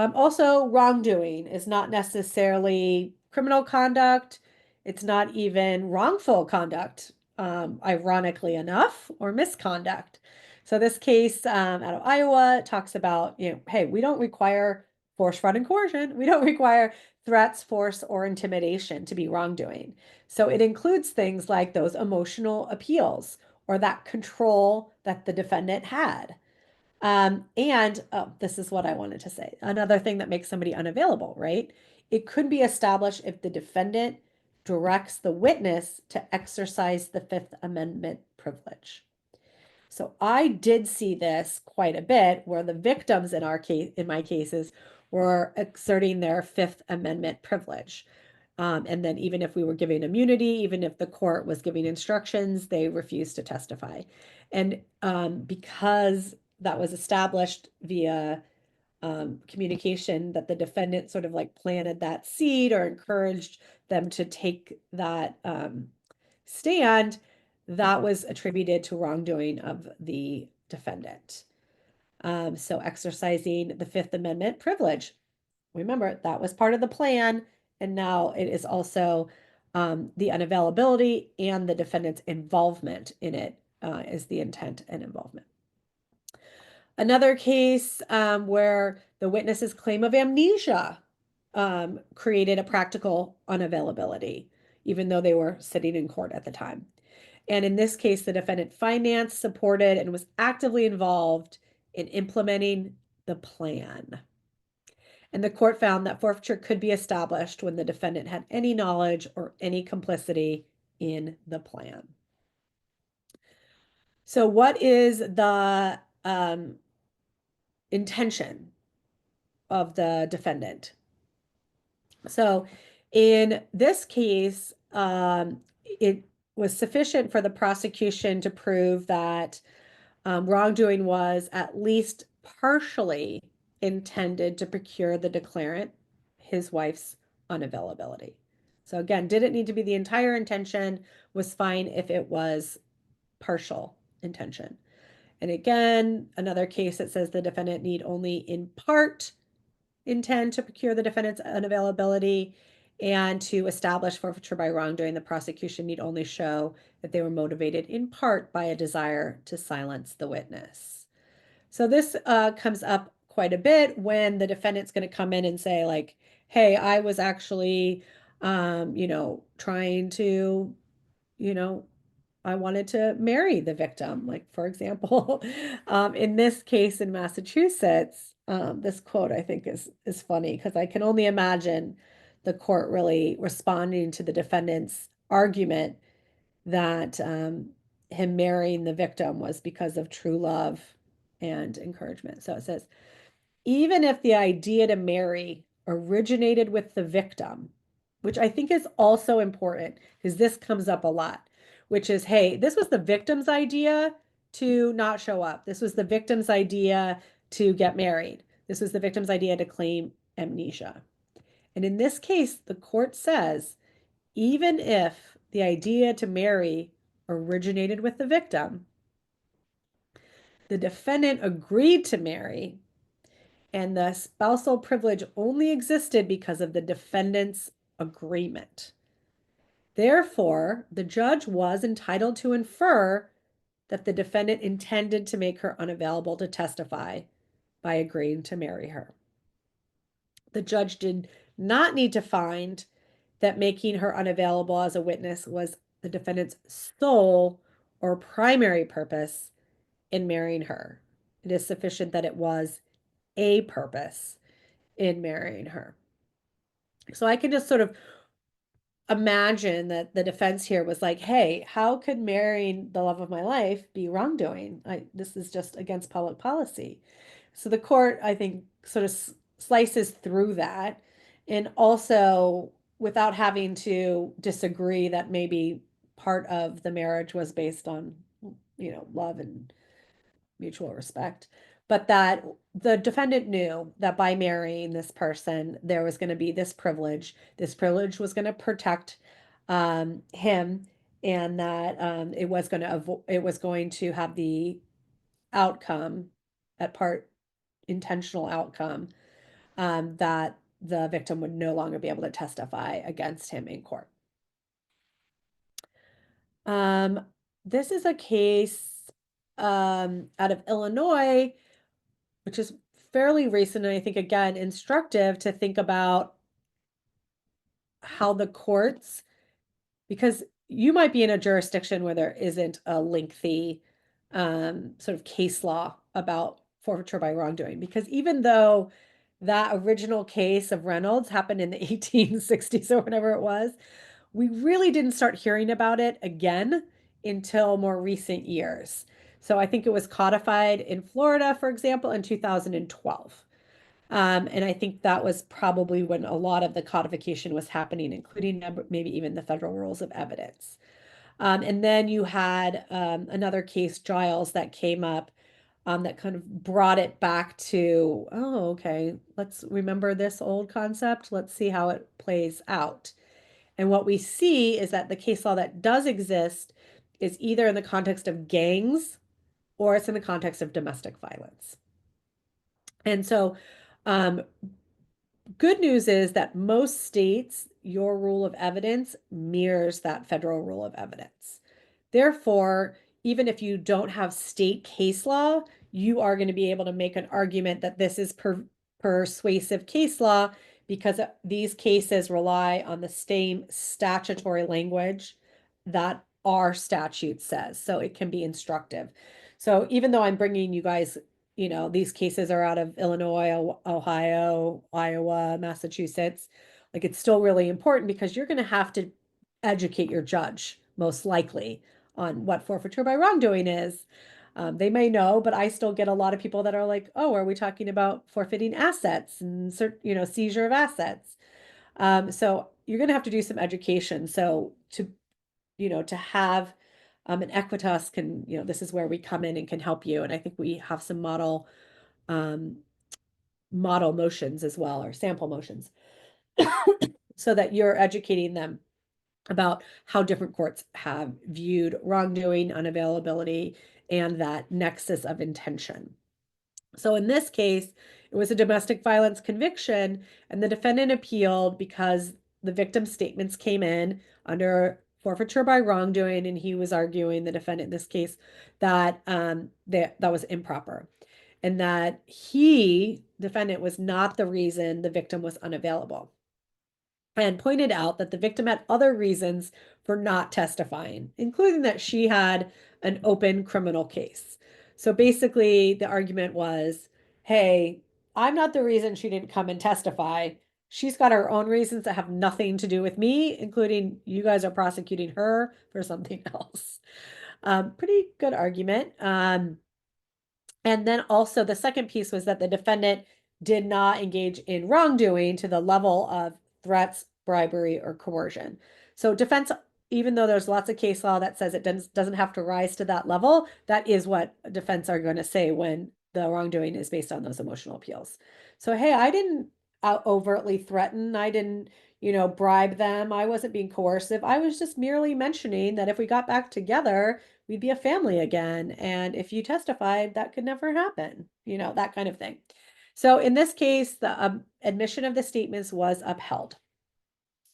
it. Also, wrongdoing is not necessarily criminal conduct. It's not even wrongful conduct, ironically enough, or misconduct. So this case out of Iowa talks about, hey, we don't require force, fraud, and coercion. We don't require threats, force, or intimidation to be wrongdoing. So it includes things like those emotional appeals or that control that the defendant had. And oh, this is what I wanted to say. Another thing that makes somebody unavailable, right? It could be established if the defendant directs the witness to exercise the Fifth Amendment privilege. So I did see this quite a bit where the victims in our case, in my cases, were exerting their Fifth Amendment privilege. And then even if we were giving immunity, even if the court was giving instructions, they refused to testify. And because that was established via communication that the defendant sort of like planted that seed or encouraged them to take that stand, that was attributed to wrongdoing of the defendant. So exercising the Fifth Amendment privilege. Remember, that was part of the plan, and now it is also the unavailability and the defendant's involvement in it is the intent and involvement. Another case where the witness's claim of amnesia created a practical unavailability, even though they were sitting in court at the time. And in this case, the defendant financed, supported, and was actively involved in implementing the plan. And the court found that forfeiture could be established when the defendant had any knowledge or any complicity in the plan. So, what is the intention of the defendant? So, in this case, it was sufficient for the prosecution to prove that wrongdoing was at least partially intended to procure the declarant, his wife's unavailability. So again, didn't need to be the entire intention, was fine if it was partial intention. And again, another case that says the defendant need only in part intend to procure the defendant's unavailability, and to establish forfeiture by wrongdoing, the prosecution need only show that they were motivated in part by a desire to silence the witness. So this comes up quite a bit when the defendant's going to come in and say, like, hey, I was actually, trying to, you know, I wanted to marry the victim. Like, for example, in this case in Massachusetts, this quote I think is funny because I can only imagine the court really responding to the defendant's argument that him marrying the victim was because of true love and encouragement. So it says, even if the idea to marry originated with the victim, which I think is also important because this comes up a lot, which is, hey, this was the victim's idea to not show up. This was the victim's idea to get married. This was the victim's idea to claim amnesia. And in this case, the court says, even if the idea to marry originated with the victim, the defendant agreed to marry, and the spousal privilege only existed because of the defendant's agreement. Therefore, the judge was entitled to infer that the defendant intended to make her unavailable to testify by agreeing to marry her. The judge did not need to find that making her unavailable as a witness was the defendant's sole or primary purpose in marrying her. It is sufficient that it was a purpose in marrying her. So I can just sort of imagine that the defense here was like, hey, how could marrying the love of my life be wrongdoing? This is just against public policy. So the court, I think, sort of slices through that, and also without having to disagree that maybe part of the marriage was based on, love and mutual respect, but that the defendant knew that by marrying this person, there was going to be this privilege. This privilege was going to protect him, and that it was going to have the outcome, at part intentional outcome, that the victim would no longer be able to testify against him in court. Um, this is a case out of Illinois, which is fairly recent, and I think, again, instructive to think about how the courts, because you might be in a jurisdiction where there isn't a lengthy sort of case law about forfeiture by wrongdoing, because even though that original case of Reynolds happened in the 1860s or whatever it was, we really didn't start hearing about it again until more recent years. So I think it was codified in Florida, for example, in 2012. And I think that was probably when a lot of the codification was happening, including maybe even the federal rules of evidence. And then you had another case, Giles, that came up, that kind of brought it back to, oh, okay, let's remember this old concept. Let's see how it plays out. And what we see is that the case law that does exist is either in the context of gangs or it's in the context of domestic violence. And so, um, good news is that most states, your rule of evidence mirrors that federal rule of evidence. Therefore, even if you don't have state case law, you are going to be able to make an argument that this is persuasive case law because these cases rely on the same statutory language that our statute says. So it can be instructive. So even though I'm bringing you guys, these cases are out of Illinois, Ohio, Iowa, Massachusetts, like, it's still really important because you're going to have to educate your judge, most likely, on what forfeiture by wrongdoing is. They may know, but I still get a lot of people that are like, "Oh, are we talking about forfeiting assets and seizure of assets?" So you're going to have to do some education. So to have an Equitas can, this is where we come in and can help you. And I think we have some um, model motions as well, or sample motions, so that you're educating them about how different courts have viewed wrongdoing, unavailability, and that nexus of intention. So in this case, it was a domestic violence conviction, and the defendant appealed because the victim's statements came in under forfeiture by wrongdoing, and he was arguing, the defendant in this case, that that was improper, and that defendant, was not the reason the victim was unavailable, and pointed out that the victim had other reasons for not testifying, including that she had an open criminal case. So basically, the argument was, hey, I'm not the reason she didn't come and testify. She's got her own reasons that have nothing to do with me, including you guys are prosecuting her for something else. Pretty good argument. And then also the second piece was that the defendant did not engage in wrongdoing to the level of threats, bribery, or coercion. So defense, even though there's lots of case law that says it doesn't have to rise to that level, that is what defense are going to say when the wrongdoing is based on those emotional appeals. So, hey, I didn't overtly threaten. I didn't, bribe them. I wasn't being coercive. I was just merely mentioning that if we got back together, we'd be a family again. And if you testified, that could never happen, that kind of thing. So in this case, the admission of the statements was upheld.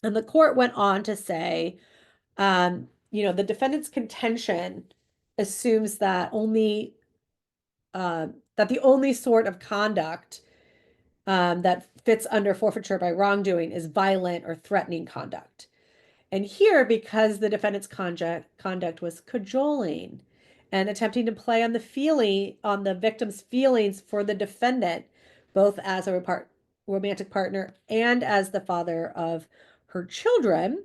And the court went on to say, the defendant's contention assumes that the only sort of conduct that fits under forfeiture by wrongdoing is violent or threatening conduct. And here, because the defendant's conduct was cajoling and attempting to play on the victim's feelings for the defendant, both as a romantic partner and as the father of her children,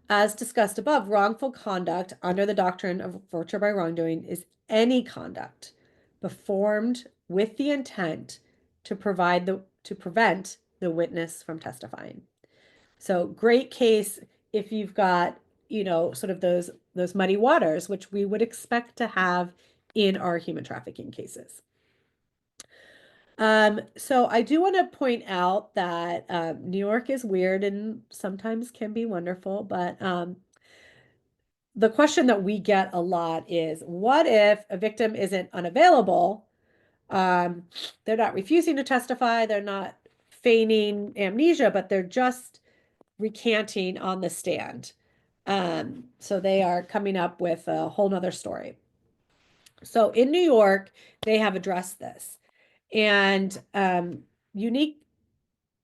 as discussed above, wrongful conduct under the doctrine of forfeiture by wrongdoing is any conduct performed with the intent to prevent the witness from testifying. So great case if you've got, sort of those muddy waters, which we would expect to have in our human trafficking cases. So I do want to point out that New York is weird and sometimes can be wonderful, but the question that we get a lot is, what if a victim isn't unavailable? Um, they're not refusing to testify, they're not feigning amnesia, but they're just recanting on the stand. So they are coming up with a whole nother story. So in New York, they have addressed this. And unique,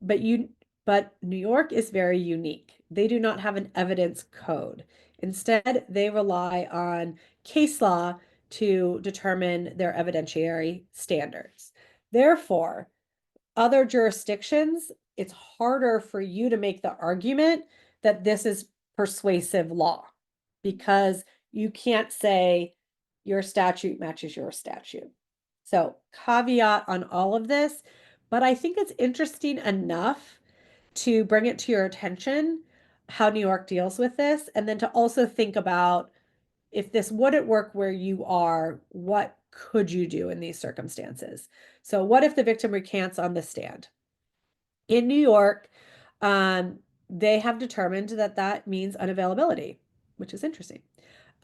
but you but New York is very unique. They do not have an evidence code. Instead, they rely on case law to determine their evidentiary standards. Therefore, other jurisdictions, it's harder for you to make the argument that this is persuasive law because you can't say your statute matches your statute. So, caveat on all of this, but I think it's interesting enough to bring it to your attention how New York deals with this, and then to also think about if this wouldn't work where you are, what could you do in these circumstances? So, what if the victim recants on the stand? In New York, um, they have determined that that means unavailability, which is interesting.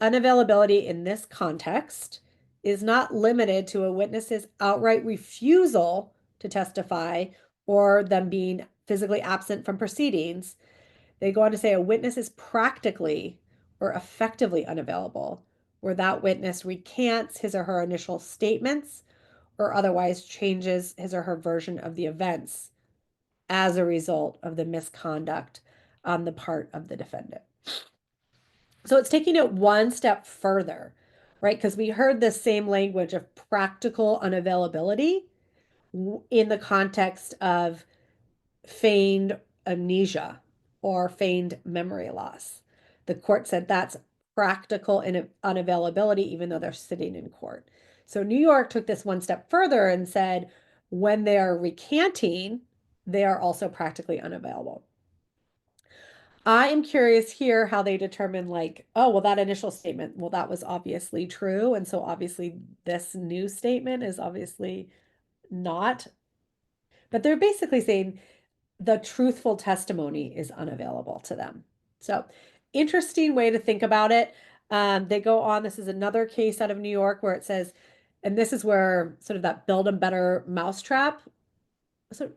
Unavailability in this context is not limited to a witness's outright refusal to testify or them being physically absent from proceedings. They go on to say a witness is practically or effectively unavailable, where that witness recants his or her initial statements or otherwise changes his or her version of the events as a result of the misconduct on the part of the defendant. So it's taking it one step further, right? Because we heard the same language of practical unavailability in the context of feigned amnesia or feigned memory loss. The court said that's practical unavailability, even though they're sitting in court. So New York took this one step further and said when they are recanting, they are also practically unavailable. I am curious here how they determine, like, oh, well, that initial statement, well, that was obviously true. And so obviously this new statement is obviously not. But they're basically saying the truthful testimony is unavailable to them. So, interesting way to think about it. They go on, this is another case out of New York where it says, and this is where sort of that build a better mousetrap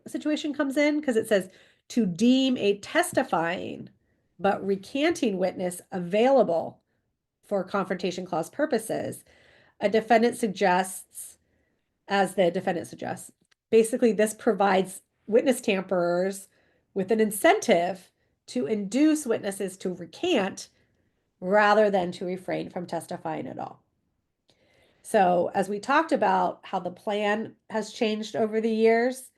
situation comes in because it says to deem a testifying but recanting witness available for confrontation clause purposes, a defendant suggests, as the defendant suggests, basically this provides witness tamperers with an incentive to induce witnesses to recant rather than to refrain from testifying at all. So, as we talked about how the plan has changed over the years,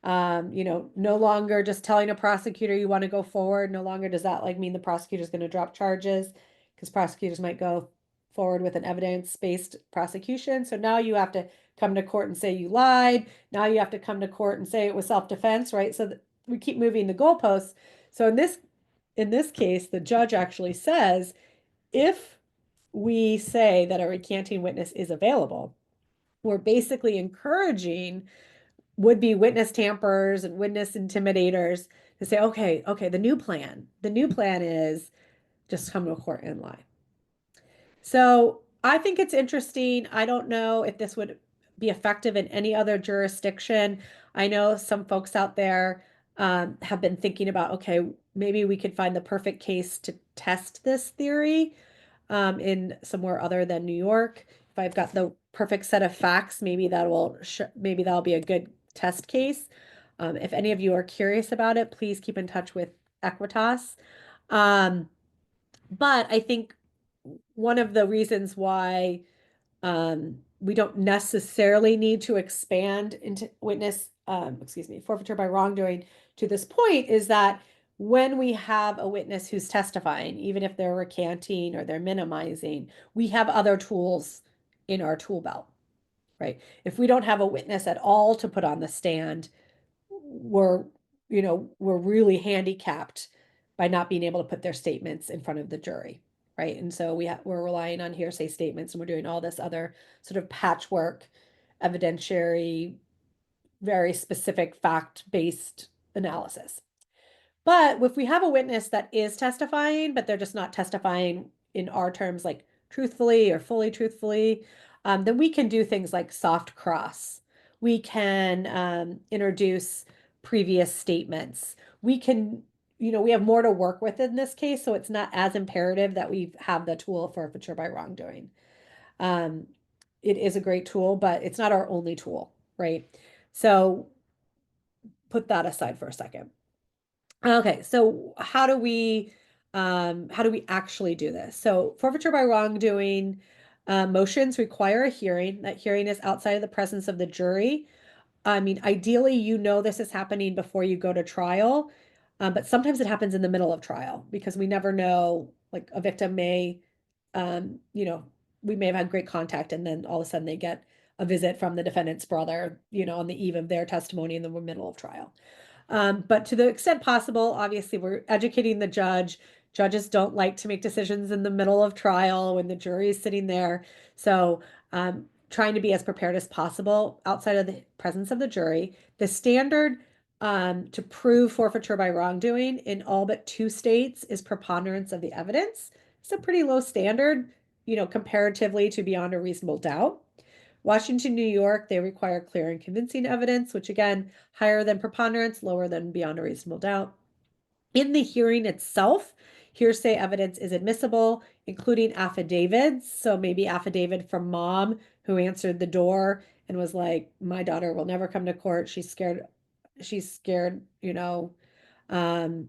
no longer just telling a prosecutor you want to go forward. No longer does that like mean the prosecutor is going to drop charges because prosecutors might go forward with an evidence-based prosecution. So now you have to come to court and say you lied. Now you have to come to court and say it was self-defense, right? So we keep moving the goalposts. So in this case, the judge actually says if we say that a recanting witness is available, we're basically encouraging would-be witness tampers and witness intimidators to say, okay, the new plan is just come to court and lie. So I think it's interesting. I don't know if this would be effective in any other jurisdiction. I know some folks out there have been thinking about, okay, maybe we could find the perfect case to test this theory in somewhere other than New York. If I've got the perfect set of facts, maybe that'll be a good test case. If any of you are curious about it, please keep in touch with Equitas. Um, but I think one of the reasons why we don't necessarily need to expand into forfeiture by wrongdoing to this point is that when we have a witness who's testifying, even if they're recanting or they're minimizing, we have other tools in our tool belt, right? If we don't have a witness at all to put on the stand, we're, we're really handicapped by not being able to put their statements in front of the jury, right? And so we're relying on hearsay statements and we're doing all this other sort of patchwork evidentiary very specific fact-based analysis. But if we have a witness that is testifying, but they're just not testifying in our terms, like truthfully or fully truthfully, then we can do things like soft cross. We can introduce previous statements. We can, we have more to work with in this case, so it's not as imperative that we have the tool of forfeiture by wrongdoing. Um, it is a great tool, but it's not our only tool, right? So put that aside for a second. Okay, so how do we actually do this? So forfeiture by wrongdoing motions require a hearing. That hearing is outside of the presence of the jury. I mean, ideally, this is happening before you go to trial, but sometimes it happens in the middle of trial because we never know, like a victim may, um, you know, we may have had great contact and then all of a sudden they get a visit from the defendant's brother, on the eve of their testimony in the middle of trial. But to the extent possible, obviously, we're educating the judge. Judges don't like to make decisions in the middle of trial when the jury is sitting there. So, trying to be as prepared as possible outside of the presence of the jury. The standard to prove forfeiture by wrongdoing in all but 2 states is preponderance of the evidence. It's a pretty low standard, comparatively to beyond a reasonable doubt. Washington, New York, they require clear and convincing evidence, which again, higher than preponderance, lower than beyond a reasonable doubt. In the hearing itself, hearsay evidence is admissible, including affidavits. So maybe affidavit from mom who answered the door and was like, my daughter will never come to court. She's scared, um,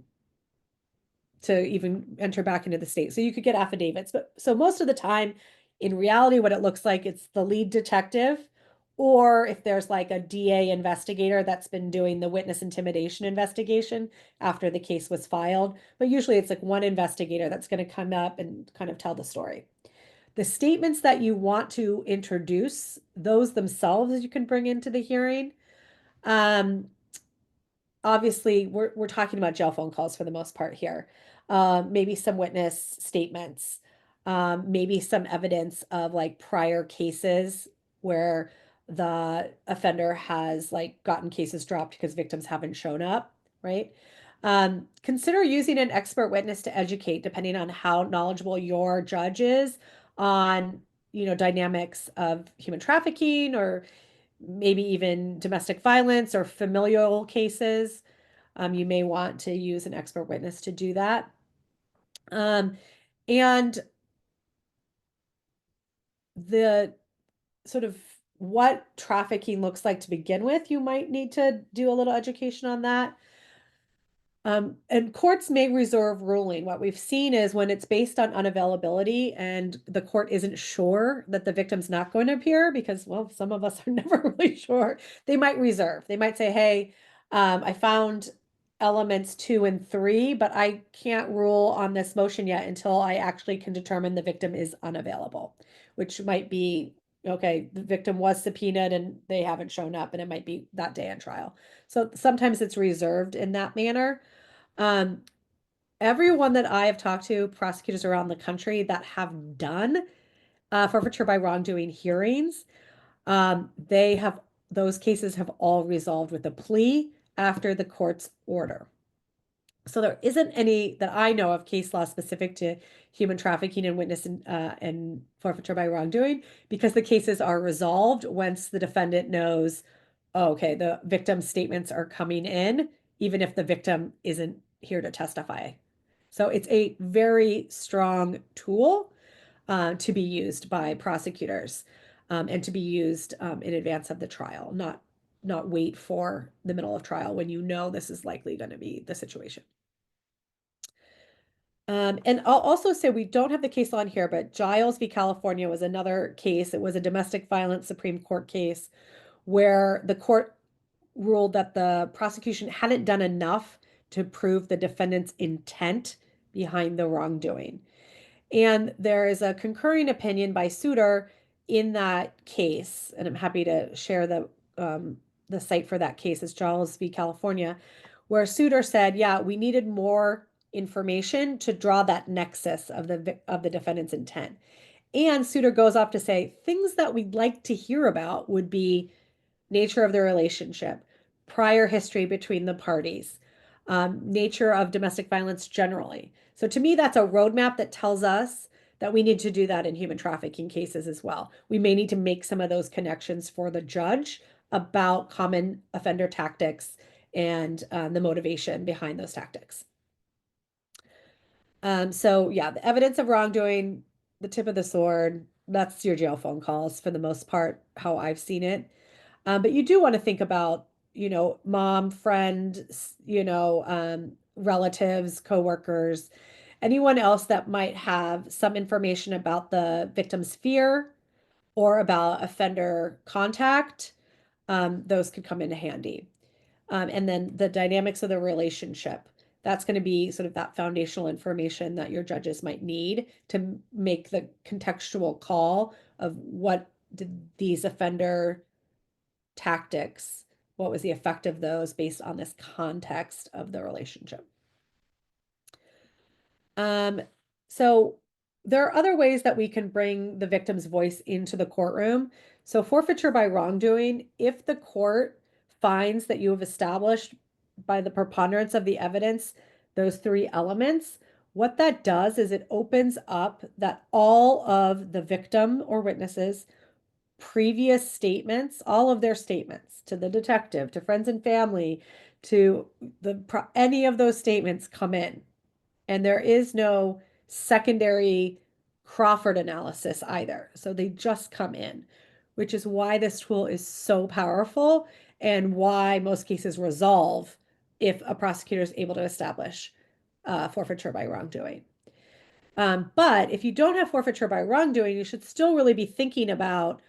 to even enter back into the state. So you could get affidavits. But so most of the time, in reality, what it looks like, it's the lead detective, or if there's like a DA investigator that's been doing the witness intimidation investigation after the case was filed. But usually it's like one investigator that's going to come up and kind of tell the story. The statements that you want to introduce, those themselves you can bring into the hearing. Um, Obviously we're talking about jail phone calls for the most part here. Maybe some witness statements, maybe some evidence of like prior cases where the offender has like gotten cases dropped because victims haven't shown up, right? Consider using an expert witness to educate, depending on how knowledgeable your judge is on, dynamics of human trafficking or maybe even domestic violence or familial cases. You may want to use an expert witness to do that. And the sort of what trafficking looks like to begin with, you might need to do a little education on that. And courts may reserve ruling. What we've seen is when it's based on unavailability and the court isn't sure that the victim's not going to appear because, well, some of us are never really sure, they might reserve. They might say, hey, I found elements 2 and 3, but I can't rule on this motion yet until I actually can determine the victim is unavailable, which might be, okay, the victim was subpoenaed and they haven't shown up, and it might be that day on trial. So sometimes it's reserved in that manner. Um, Everyone that I have talked to, prosecutors around the country that have done forfeiture by wrongdoing hearings, they have those cases have all resolved with a plea after the court's order. So there isn't any that I know of case law specific to human trafficking and witness and forfeiture by wrongdoing because the cases are resolved once the defendant knows, oh, okay, the victim's statements are coming in, even if the victim isn't here to testify. So it's a very strong tool to be used by prosecutors and to be used in advance of the trial, not wait for the middle of trial when this is likely going to be the situation. And I'll also say we don't have the case law on here, but Giles v. California was another case. It was a domestic violence Supreme Court case where the court ruled that the prosecution hadn't done enough to prove the defendant's intent behind the wrongdoing. And there is a concurring opinion by Souter in that case, and I'm happy to share the site for that case. It's Giles v. California, where Souter said, yeah, we needed more information to draw that nexus of the defendant's intent. And Souter goes off to say things that we'd like to hear about would be nature of the relationship, prior history between the parties, nature of domestic violence generally. So to me, that's a roadmap that tells us that we need to do that in human trafficking cases as well. We may need to make some of those connections for the judge about common offender tactics and the motivation behind those tactics. So yeah, the evidence of wrongdoing, the tip of the sword, that's your jail phone calls for the most part, how I've seen it. But you do want to think about, mom, friend, relatives, coworkers, anyone else that might have some information about the victim's fear or about offender contact. Those could come into handy. And then the dynamics of the relationship. That's going to be sort of that foundational information that your judges might need to make the contextual call of what did these offender tactics, what was the effect of those based on this context of the relationship. So there are other ways that we can bring the victim's voice into the courtroom. So forfeiture by wrongdoing, if the court finds that you have established by the preponderance of the evidence those three elements, what that does is it opens up that all of the victim or witnesses previous statements, all of their statements to the detective, to friends and family, to any of those statements come in. And there is no secondary Crawford analysis either. So they just come in, which is why this tool is so powerful and why most cases resolve if a prosecutor is able to establish forfeiture by wrongdoing. But if you don't have forfeiture by wrongdoing, you should still really be thinking about,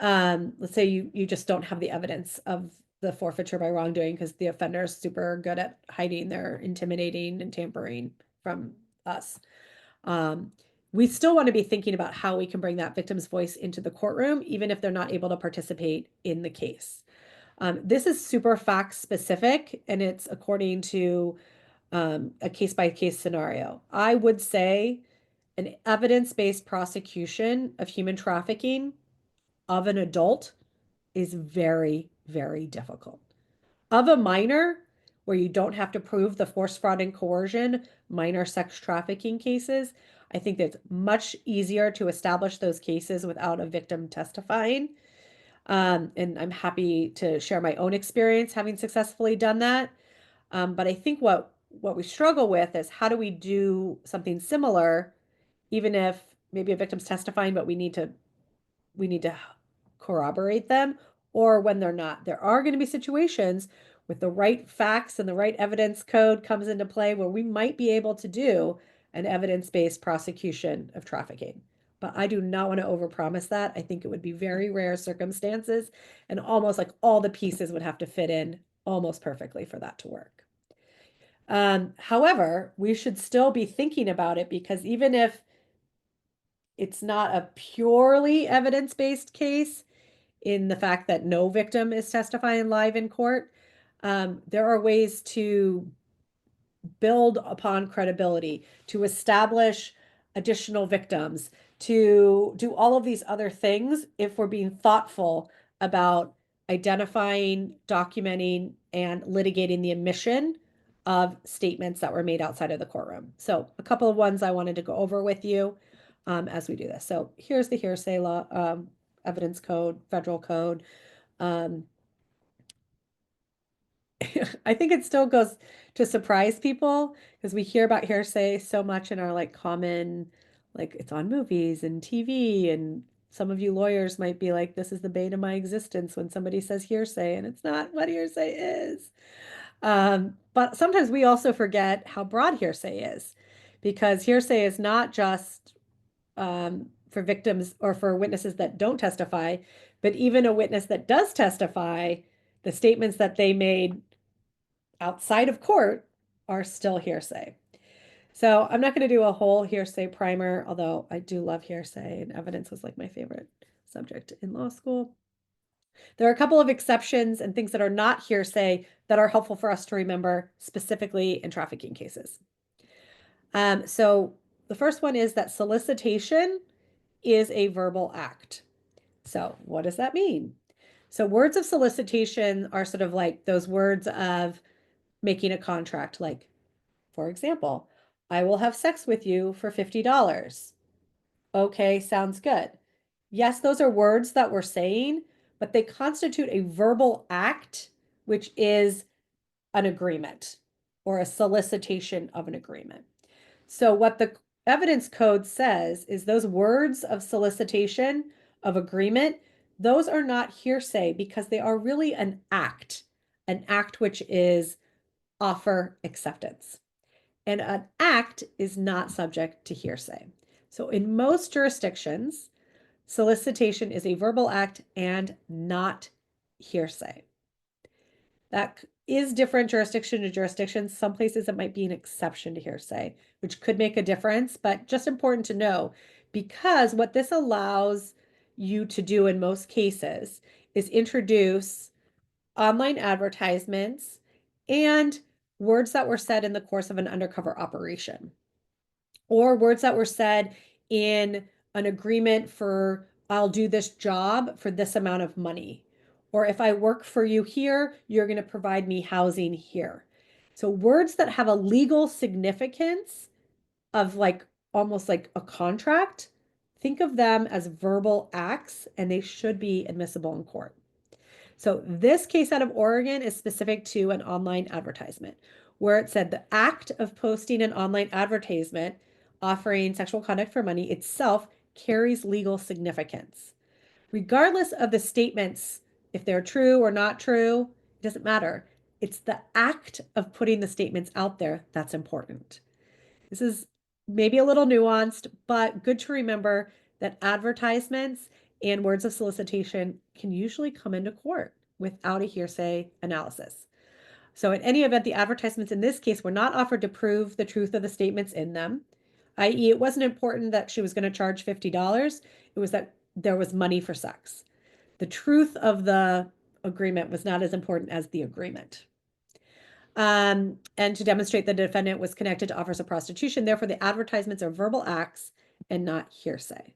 let's say you just don't have the evidence of the forfeiture by wrongdoing because the offender is super good at hiding their intimidating and tampering from us. We still want to be thinking about how we can bring that victim's voice into the courtroom, even if they're not able to participate in the case. This is super fact specific and it's according to a case-by-case scenario. I would say an evidence-based prosecution of human trafficking of an adult is very, very difficult. Of a minor, where you don't have to prove the force, fraud, and coercion, minor sex trafficking cases, I think it's much easier to establish those cases without a victim testifying. And I'm happy to share my own experience having successfully done that. But I think what we struggle with is how do we do something similar, even if maybe a victim's testifying, but we need to corroborate them, or when they're not. There are going to be situations with the right facts and the right evidence code comes into play where we might be able to do an evidence-based prosecution of trafficking. But I do not want to overpromise that. I think it would be very rare circumstances and almost like all the pieces would have to fit in almost perfectly for that to work. However, we should still be thinking about it because even if it's not a purely evidence-based case in the fact that no victim is testifying live in court, there are ways to build upon credibility, to establish additional victims, to do all of these other things if we're being thoughtful about identifying, documenting, and litigating the omission of statements that were made outside of the courtroom. So a couple of ones I wanted to go over with you as we do this. So here's the hearsay law, evidence code, federal code. I think it still goes to surprise people because we hear about hearsay so much in our like common, like it's on movies and TV, and some of you lawyers might be like, this is the bane of my existence when somebody says hearsay, and it's not what hearsay is. But sometimes we also forget how broad hearsay is because hearsay is not just for victims or for witnesses that don't testify, but even a witness that does testify, the statements that they made outside of court are still hearsay. So I'm not going to do a whole hearsay primer, although I do love hearsay and evidence was like my favorite subject in law school. There are a couple of exceptions and things that are not hearsay that are helpful for us to remember specifically in trafficking cases. So the first one is that solicitation is a verbal act. So what does that mean? So words of solicitation are sort of like those words of making a contract, like, for example, I will have sex with you for $50. Okay, sounds good. Yes, those are words that we're saying, but they constitute a verbal act, which is an agreement or a solicitation of an agreement. So, what the evidence code says is those words of solicitation of agreement, those are not hearsay because they are really an act which is offer acceptance. And an act is not subject to hearsay. So, in most jurisdictions, solicitation is a verbal act and not hearsay. That is different jurisdiction to jurisdiction. Some places it might be an exception to hearsay, which could make a difference, but just important to know because what this allows you to do in most cases is introduce online advertisements and words that were said in the course of an undercover operation or words that were said in an agreement for I'll do this job for this amount of money. Or if I work for you here, you're going to provide me housing here. So words that have a legal significance of like almost like a contract, think of them as verbal acts and they should be admissible in court. So this case out of Oregon is specific to an online advertisement where it said the act of posting an online advertisement offering sexual conduct for money itself carries legal significance. Regardless of the statements, if they're true or not true, it doesn't matter. It's the act of putting the statements out there that's important. This is maybe a little nuanced, but good to remember that advertisements and words of solicitation can usually come into court without a hearsay analysis. So, in any event, the advertisements in this case were not offered to prove the truth of the statements in them, i.e., it wasn't important that she was going to charge $50, it was that there was money for sex. The truth of the agreement was not as important as the agreement. And to demonstrate the defendant was connected to offers of prostitution. Therefore, the advertisements are verbal acts and not hearsay.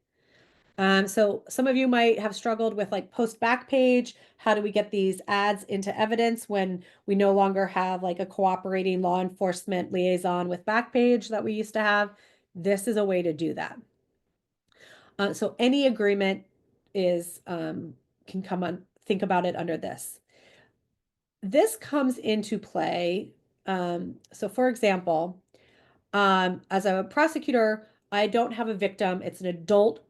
So some of you might have struggled with like post back page. How do we get these ads into evidence when we no longer have like a cooperating law enforcement liaison with Backpage that we used to have? This is a way to do that. So any agreement is can come on. Think about it under this. This comes into play. So for example, as a prosecutor, I don't have a victim. It's an adult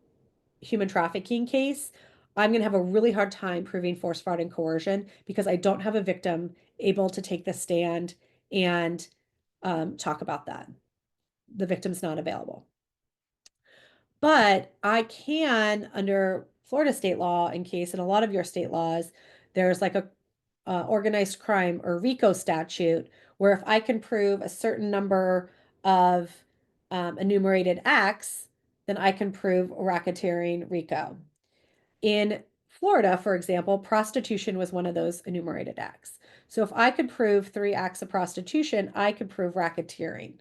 human trafficking case. I'm going to have a really hard time proving force, fraud, and coercion because I don't have a victim able to take the stand and talk about that. The victim's not available. But I can, under Florida state law, in case in a lot of your state laws, there's like a organized crime or RICO statute where if I can prove a certain number of enumerated acts, then I can prove racketeering RICO. In Florida, for example, prostitution was one of those enumerated acts. So if I could prove 3 acts of prostitution, I could prove racketeering.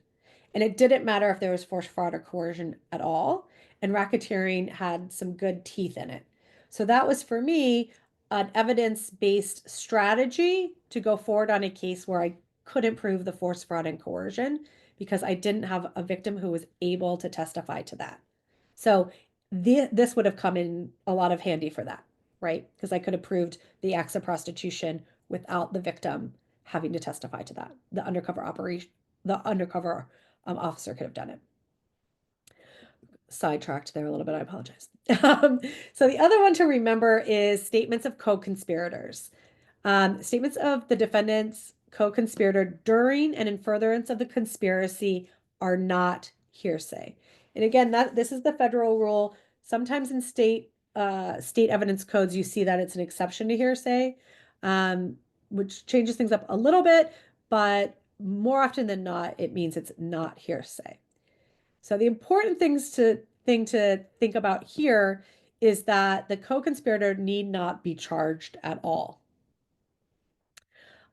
And it didn't matter if there was force, fraud, or coercion at all. And racketeering had some good teeth in it. So that was for me an evidence-based strategy to go forward on a case where I couldn't prove the force, fraud, and coercion because I didn't have a victim who was able to testify to that. So this would have come in a lot of handy for that, right? Because I could have proved the acts of prostitution without the victim having to testify to that. The undercover officer could have done it. Sidetracked there a little bit, I apologize. So the other one to remember is statements of co-conspirators. Statements of the defendant's co-conspirator during and in furtherance of the conspiracy are not hearsay. And again, this is the federal rule. Sometimes in state evidence codes, you see that it's an exception to hearsay, which changes things up a little bit, but more often than not, it means it's not hearsay. So the important thing to think about here is that the co-conspirator need not be charged at all.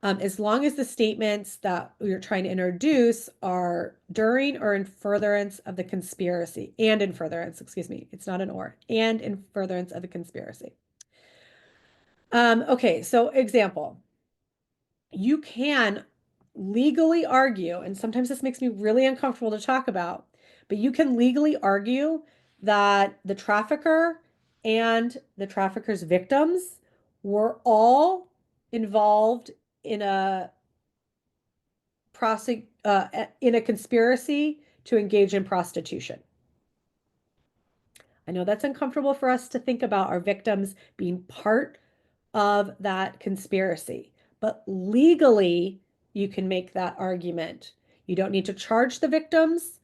As long as the statements that you're trying to introduce are during or in furtherance of the conspiracy, and in furtherance, excuse me, it's not an or, and in furtherance of the conspiracy. Okay, so example, you can legally argue, and sometimes this makes me really uncomfortable to talk about, but you can legally argue that the trafficker and the trafficker's victims were all involved in a in a conspiracy to engage in prostitution. I know that's uncomfortable for us to think about our victims being part of that conspiracy, but legally, you can make that argument. You don't need to charge the victims,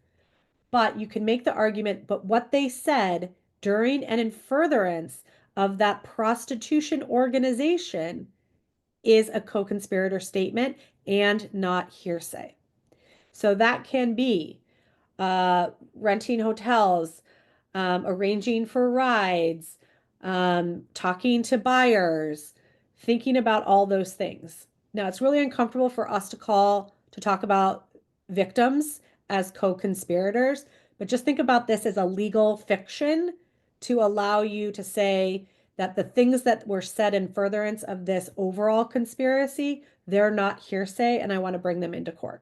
but you can make the argument. But what they said during and in furtherance of that prostitution organization is a co-conspirator statement and not hearsay. So that can be renting hotels, arranging for rides, talking to buyers, thinking about all those things. Now, it's really uncomfortable for us to talk about victims as co-conspirators, but just think about this as a legal fiction to allow you to say that the things that were said in furtherance of this overall conspiracy, they're not hearsay, and I want to bring them into court.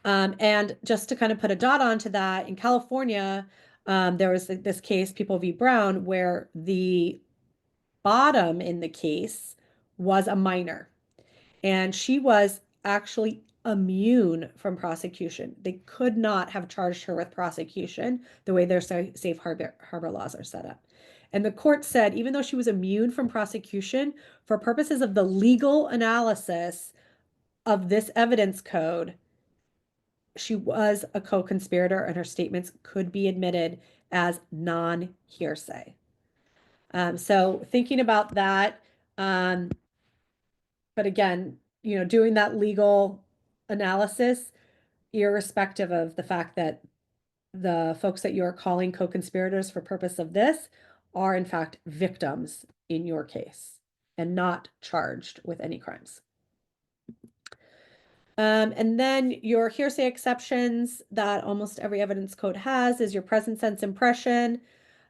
And just to kind of put a dot onto that, in California, there was this case, People v. Brown, where the bottom in the case was a minor, and she was actually immune from prosecution. They could not have charged her with prosecution the way their safe harbor laws are set up. And the court said, even though she was immune from prosecution, for purposes of the legal analysis of this evidence code, she was a co-conspirator and her statements could be admitted as non-hearsay. So thinking about that, but again, doing that legal analysis, irrespective of the fact that the folks that you're calling co-conspirators for purpose of this are in fact victims in your case and not charged with any crimes. And then your hearsay exceptions that almost every evidence code has is your present sense impression,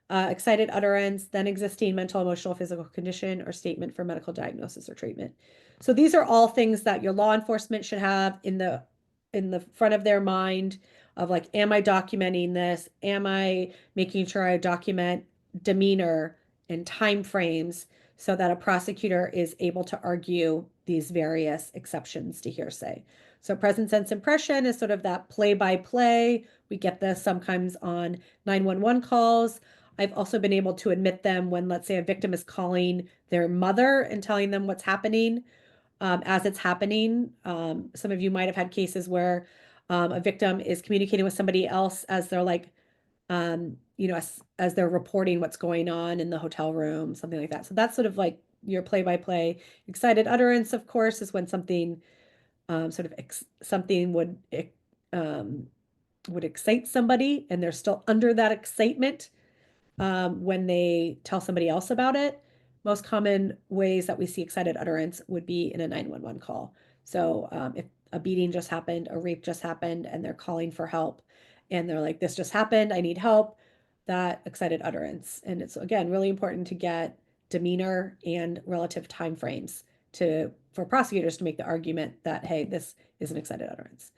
excited utterance, then existing mental, emotional, physical condition, or statement for medical diagnosis or treatment. So these are all things that your law enforcement should have in the front of their mind of like, am I documenting this? Am I making sure I document demeanor and time frames so that a prosecutor is able to argue these various exceptions to hearsay? So present sense impression is sort of that play by play. We get this sometimes on 911 calls. I've also been able to admit them when, let's say, a victim is calling their mother and telling them what's happening as it's happening. Some of you might have had cases where a victim is communicating with somebody else as they're like, as they're reporting what's going on in the hotel room, something like that. So that's sort of like your play-by-play. Excited utterance, of course, is when something something would excite somebody and they're still under that excitement when they tell somebody else about it. Most common ways that we see excited utterance would be in a 911 call. So if a beating just happened, a rape just happened, and they're calling for help, and they're like, this just happened, I need help, that excited utterance. And it's, again, really important to get demeanor and relative time frames for prosecutors to make the argument that, hey, this is an excited utterance.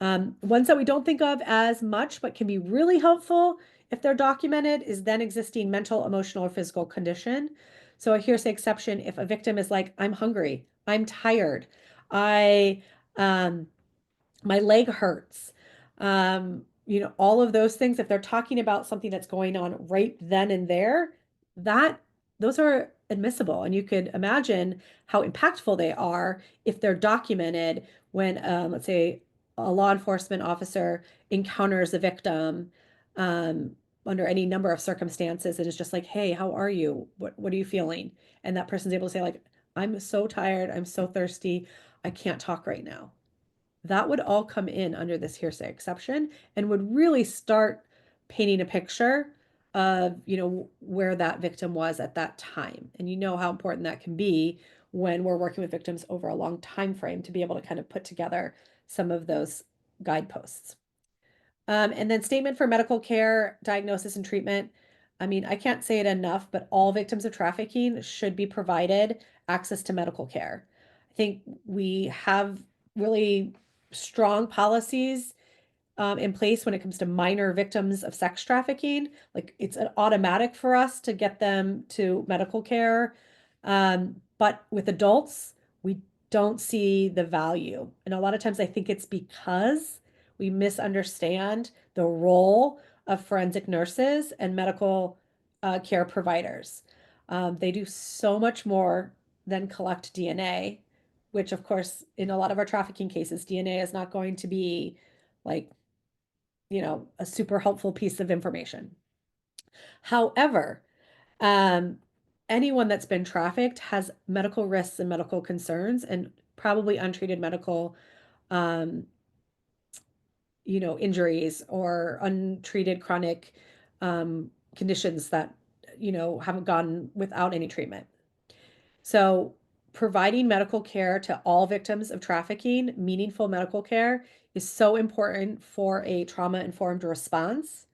Ones that we don't think of as much, but can be really helpful if they're documented, is then existing mental, emotional, or physical condition. So a hearsay exception, if a victim is like, I'm hungry, I'm tired, I, my leg hurts, all of those things, if they're talking about something that's going on right then and there, those are admissible. And you could imagine how impactful they are if they're documented when, let's say, a law enforcement officer encounters a victim under any number of circumstances and is just like, hey, how are you? What are you feeling? And that person's able to say, like, I'm so tired, I'm so thirsty, I can't talk right now. That would all come in under this hearsay exception and would really start painting a picture of, where that victim was at that time. And you know how important that can be when we're working with victims over a long time frame to be able to kind of put together some of those guideposts. And then statement for medical care, diagnosis, and treatment. I mean, I can't say it enough, but all victims of trafficking should be provided access to medical care. I think we have really strong policies in place when it comes to minor victims of sex trafficking. Like it's an automatic for us to get them to medical care. But with adults, we don't see the value. And a lot of times I think it's because we misunderstand the role of forensic nurses and medical care providers. They do so much more than collect DNA, which, of course, in a lot of our trafficking cases, DNA is not going to be like a super helpful piece of information. However, um, anyone that's been trafficked has medical risks and medical concerns and probably untreated medical, um, injuries or untreated chronic conditions that, haven't gone without any treatment. So, providing medical care to all victims of trafficking, meaningful medical care, is so important for a trauma-informed response.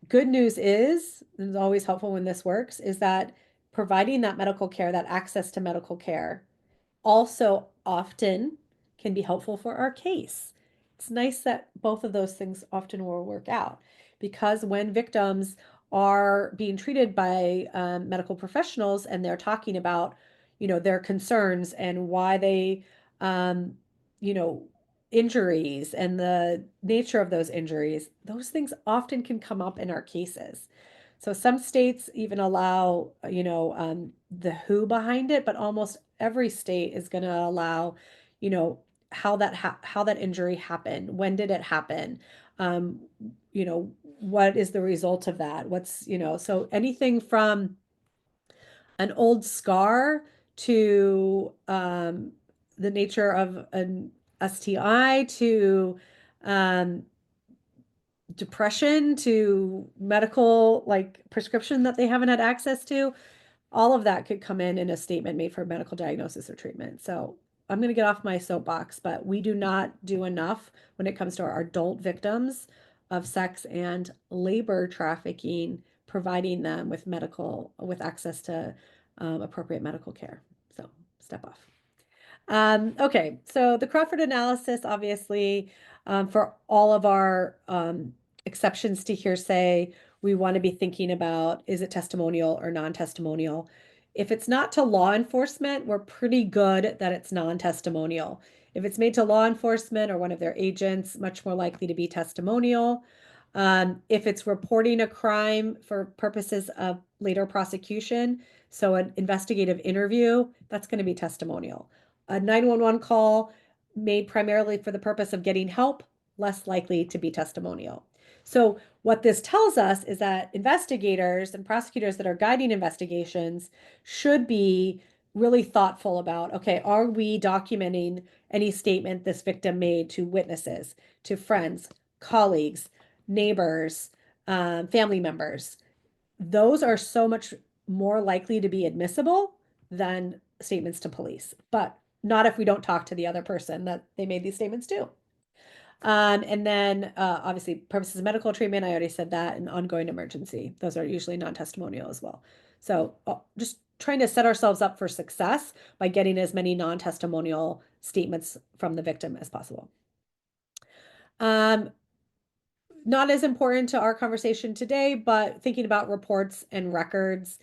Good news is, and it's always helpful when this works, is that providing that medical care, that access to medical care, also often can be helpful for our case. It's nice that both of those things often will work out because when victims are being treated by medical professionals and they're talking about, their concerns and why they, um, you know, injuries and the nature of those injuries, those things often can come up in our cases. So some states even allow, the who behind it, but almost every state is going to allow, you know, how that injury happened, when did it happen, um, what is the result of that? So anything from an old scar to the nature of an STI to um, depression to medical like prescription that they haven't had access to, all of that could come in a statement made for medical diagnosis or treatment. So I'm going to get off my soapbox, but we do not do enough when it comes to our adult victims of sex and labor trafficking, providing them with access to appropriate medical care. So step off. Okay, so the Crawford analysis, obviously, for all of our exceptions to hearsay, we want to be thinking about, is it testimonial or non-testimonial? If it's not to law enforcement, we're pretty good that it's non-testimonial. If it's made to law enforcement or one of their agents, much more likely to be testimonial. If it's reporting a crime for purposes of later prosecution, so an investigative interview, that's going to be testimonial. A 911 call made primarily for the purpose of getting help, less likely to be testimonial. So what this tells us is that investigators and prosecutors that are guiding investigations should be really thoughtful about, okay, are we documenting any statement this victim made to witnesses, to friends, colleagues, neighbors, family members? Those are so much more likely to be admissible than statements to police, but not if we don't talk to the other person that they made these statements to. And then obviously purposes of medical treatment, I already said that, and ongoing emergency. Those are usually non-testimonial as well. So just trying to set ourselves up for success by getting as many non-testimonial statements from the victim as possible. Not as important to our conversation today, but thinking about reports and records.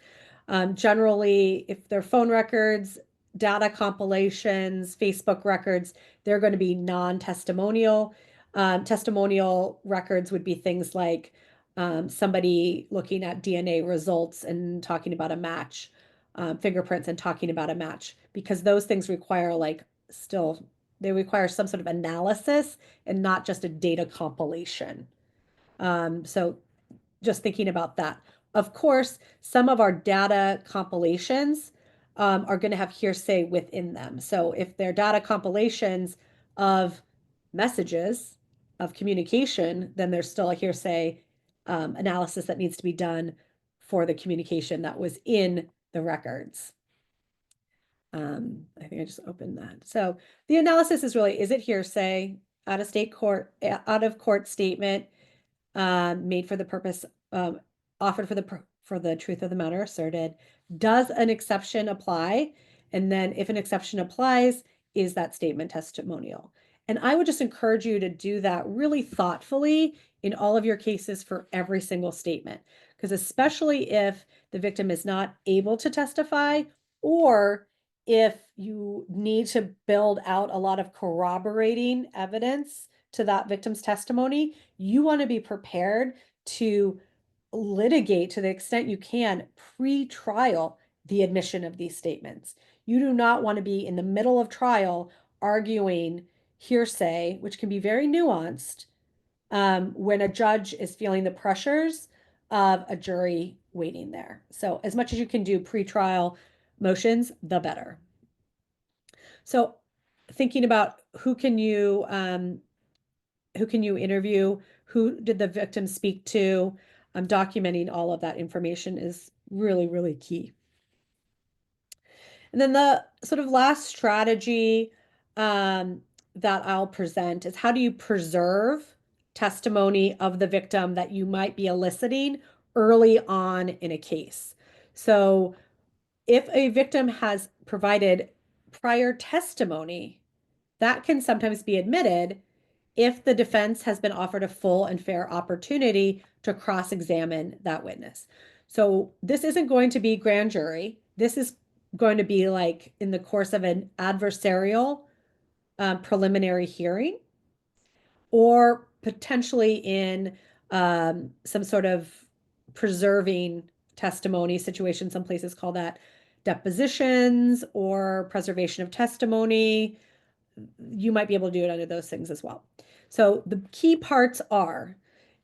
Generally, if they're phone records, data compilations, Facebook records, they're going to be non-testimonial. Testimonial records would be things like somebody looking at DNA results and talking about a match, fingerprints and talking about a match, because those things require they require some sort of analysis and not just a data compilation. So just thinking about that. Of course, some of our data compilations are going to have hearsay within them. So if they're data compilations of messages, of communication, then there's still a hearsay analysis that needs to be done for the communication that was in the records. I think I just opened that. So the analysis is really, is it hearsay, out of court statement, made for the purpose, offered for the for the truth of the matter asserted. Does an exception apply? And then if an exception applies, is that statement testimonial? And I would just encourage you to do that really thoughtfully in all of your cases for every single statement. Because especially if the victim is not able to testify, or if you need to build out a lot of corroborating evidence to that victim's testimony, you want to be prepared to litigate to the extent you can pre-trial the admission of these statements. You do not want to be in the middle of trial arguing hearsay, which can be very nuanced, when a judge is feeling the pressures of a jury waiting there. So as much as you can do pre-trial motions, the better. So thinking about who can you interview, who did the victim speak to, documenting all of that information is really, really key. And then the sort of last strategy that I'll present is how do you preserve testimony of the victim that you might be eliciting early on in a case. So if a victim has provided prior testimony, that can sometimes be admitted if the defense has been offered a full and fair opportunity to cross-examine that witness. So this isn't going to be grand jury. This is going to be like in the course of an adversarial preliminary hearing, or potentially in some sort of preserving testimony situation. Some places call that depositions or preservation of testimony. You might be able to do it under those things as well. So the key parts are,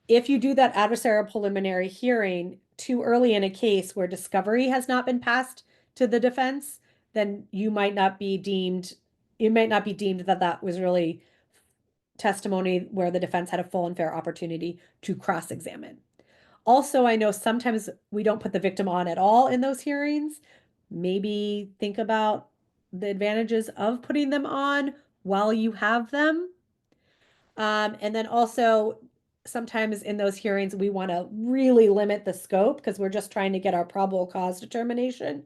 if you do that adversarial preliminary hearing too early in a case where discovery has not been passed to the defense, then you might not be deemed, it might not be deemed that that was really testimony where the defense had a full and fair opportunity to cross-examine. Also, I know sometimes we don't put the victim on at all in those hearings. Maybe think about the advantages of putting them on while you have them. And then also, sometimes in those hearings, we want to really limit the scope because we're just trying to get our probable cause determination.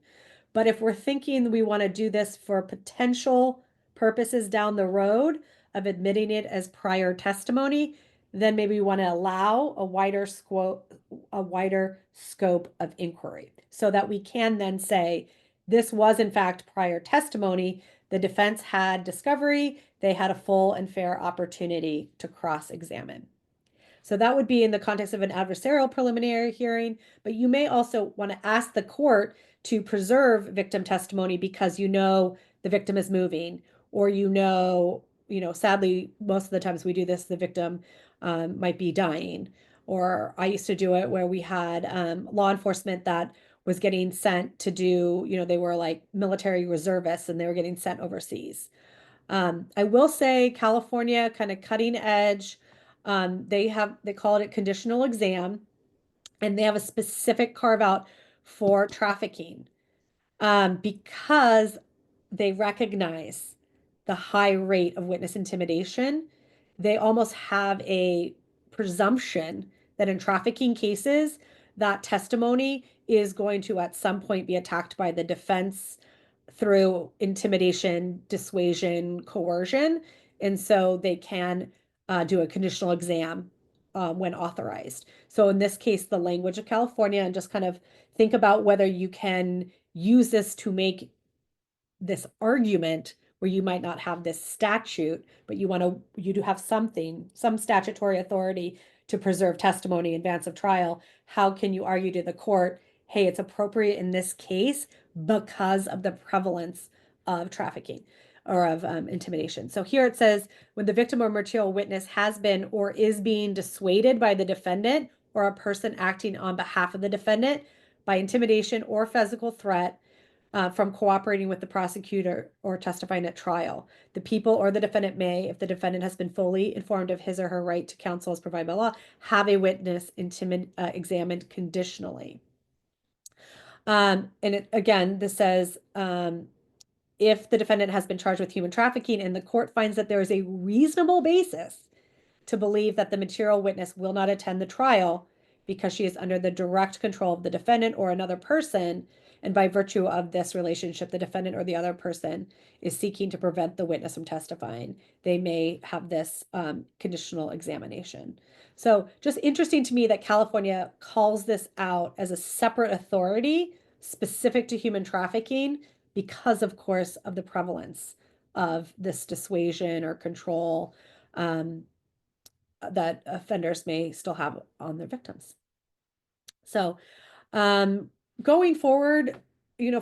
But if we're thinking we want to do this for potential purposes down the road of admitting it as prior testimony, then maybe we want to allow a wider scope of inquiry so that we can then say this was in fact prior testimony. The defense had discovery, they had a full and fair opportunity to cross-examine. So that would be in the context of an adversarial preliminary hearing, but you may also want to ask the court to preserve victim testimony because you know the victim is moving, or sadly, most of the times we do this, the victim might be dying. Or I used to do it where we had law enforcement that was getting sent to do, they were like military reservists and they were getting sent overseas. I will say California, kind of cutting edge. They call it a conditional exam, and they have a specific carve out for trafficking, because they recognize the high rate of witness intimidation. They almost have a presumption that in trafficking cases, that testimony is going to at some point be attacked by the defense through intimidation, dissuasion, coercion. And so they can do a conditional exam when authorized. So in this case, the language of California, and just kind of think about whether you can use this to make this argument where you might not have this statute, but you do have some statutory authority to preserve testimony in advance of trial. How can you argue to the court, hey, it's appropriate in this case because of the prevalence of trafficking or of intimidation? So here it says, when the victim or material witness has been or is being dissuaded by the defendant or a person acting on behalf of the defendant by intimidation or physical threat, from cooperating with the prosecutor or testifying at trial. The people or the defendant may, if the defendant has been fully informed of his or her right to counsel as provided by law, have a witness examined conditionally. Again, this says, if the defendant has been charged with human trafficking and the court finds that there is a reasonable basis to believe that the material witness will not attend the trial, because she is under the direct control of the defendant or another person, and by virtue of this relationship, the defendant or the other person is seeking to prevent the witness from testifying. They may have this conditional examination. So just interesting to me that California calls this out as a separate authority specific to human trafficking because, of course, of the prevalence of this dissuasion or control that offenders may still have on their victims. So going forward,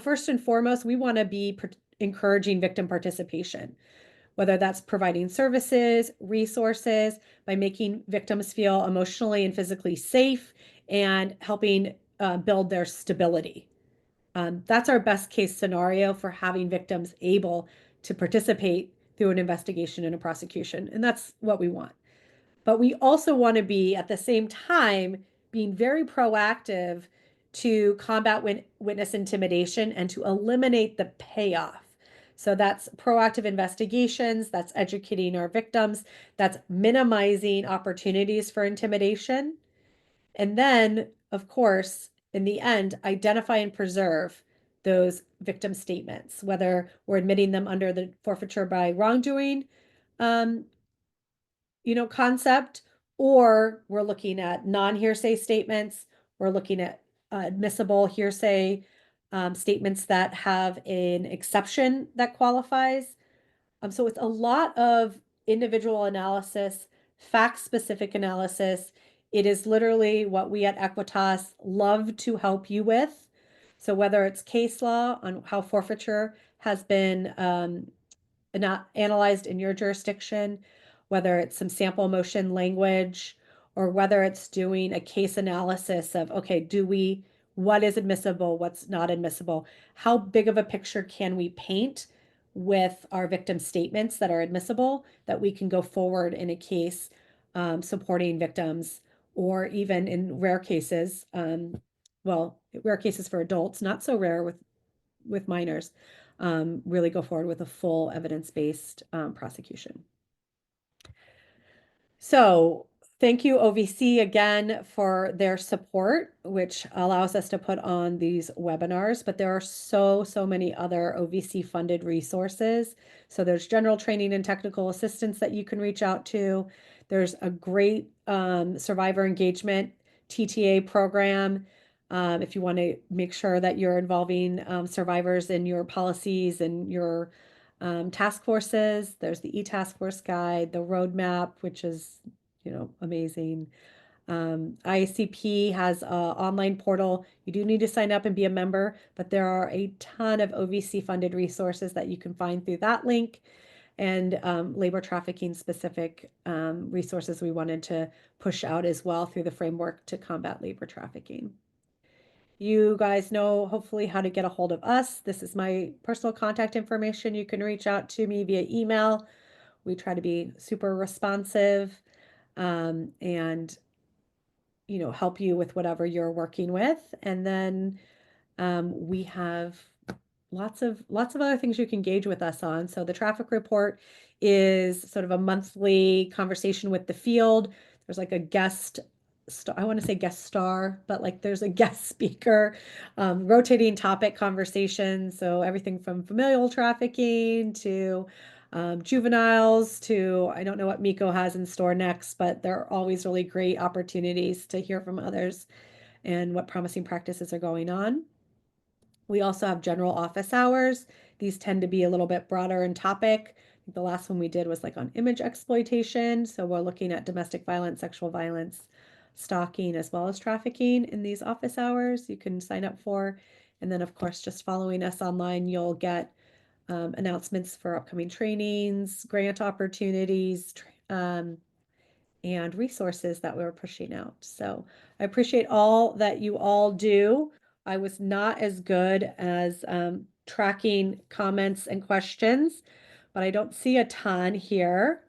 first and foremost, we want to be encouraging victim participation, whether that's providing services, resources, by making victims feel emotionally and physically safe and helping build their stability. That's our best case scenario for having victims able to participate through an investigation and a prosecution. And that's what we want. But we also want to be at the same time being very proactive to combat witness intimidation and to eliminate the payoff. So that's proactive investigations, that's educating our victims, that's minimizing opportunities for intimidation. And then, of course, in the end, identify and preserve those victim statements, whether we're admitting them under the forfeiture by wrongdoing um, concept, or we're looking at non-hearsay statements. We're looking at admissible hearsay statements that have an exception that qualifies. So it's a lot of individual analysis, fact-specific analysis. It is literally what we at Equitas love to help you with. So whether it's case law on how forfeiture has been analyzed in your jurisdiction, whether it's some sample motion language, or whether it's doing a case analysis of, okay, what is admissible, what's not admissible, how big of a picture can we paint with our victim statements that are admissible that we can go forward in a case supporting victims, or even in rare cases, rare cases for adults, not so rare with minors, really go forward with a full evidence-based prosecution. So thank you, OVC, again for their support, which allows us to put on these webinars. But there are so many other OVC funded resources. So there's general training and technical assistance that you can reach out to. There's a great survivor engagement TTA program. If you want to make sure that you're involving survivors in your policies and your task forces. There's the e-task force guide, the roadmap, which is, amazing. ICP has an online portal. You do need to sign up and be a member, but there are a ton of OVC funded resources that you can find through that link, and labor trafficking specific resources we wanted to push out as well through the framework to combat labor trafficking. You guys know hopefully how to get a hold of us. This is my personal contact information. You can reach out to me via email. We try to be super responsive and help you with whatever you're working with. And then we have lots of other things you can engage with us on. So the traffic report is sort of a monthly conversation with the field. There's like a guest star, I want to say guest star, but like there's a guest speaker, rotating topic conversation. So everything from familial trafficking to juveniles to, I don't know what Miko has in store next, but there are always really great opportunities to hear from others and what promising practices are going on. We also have general office hours. These tend to be a little bit broader in topic. The last one we did was like on image exploitation. So we're looking at domestic violence, sexual violence, stalking, as well as trafficking in these office hours you can sign up for. And then, of course, just following us online, you'll get announcements for upcoming trainings, grant opportunities, and resources that we're pushing out. So I appreciate all that you all do. I was not as good as tracking comments and questions, but I don't see a ton here.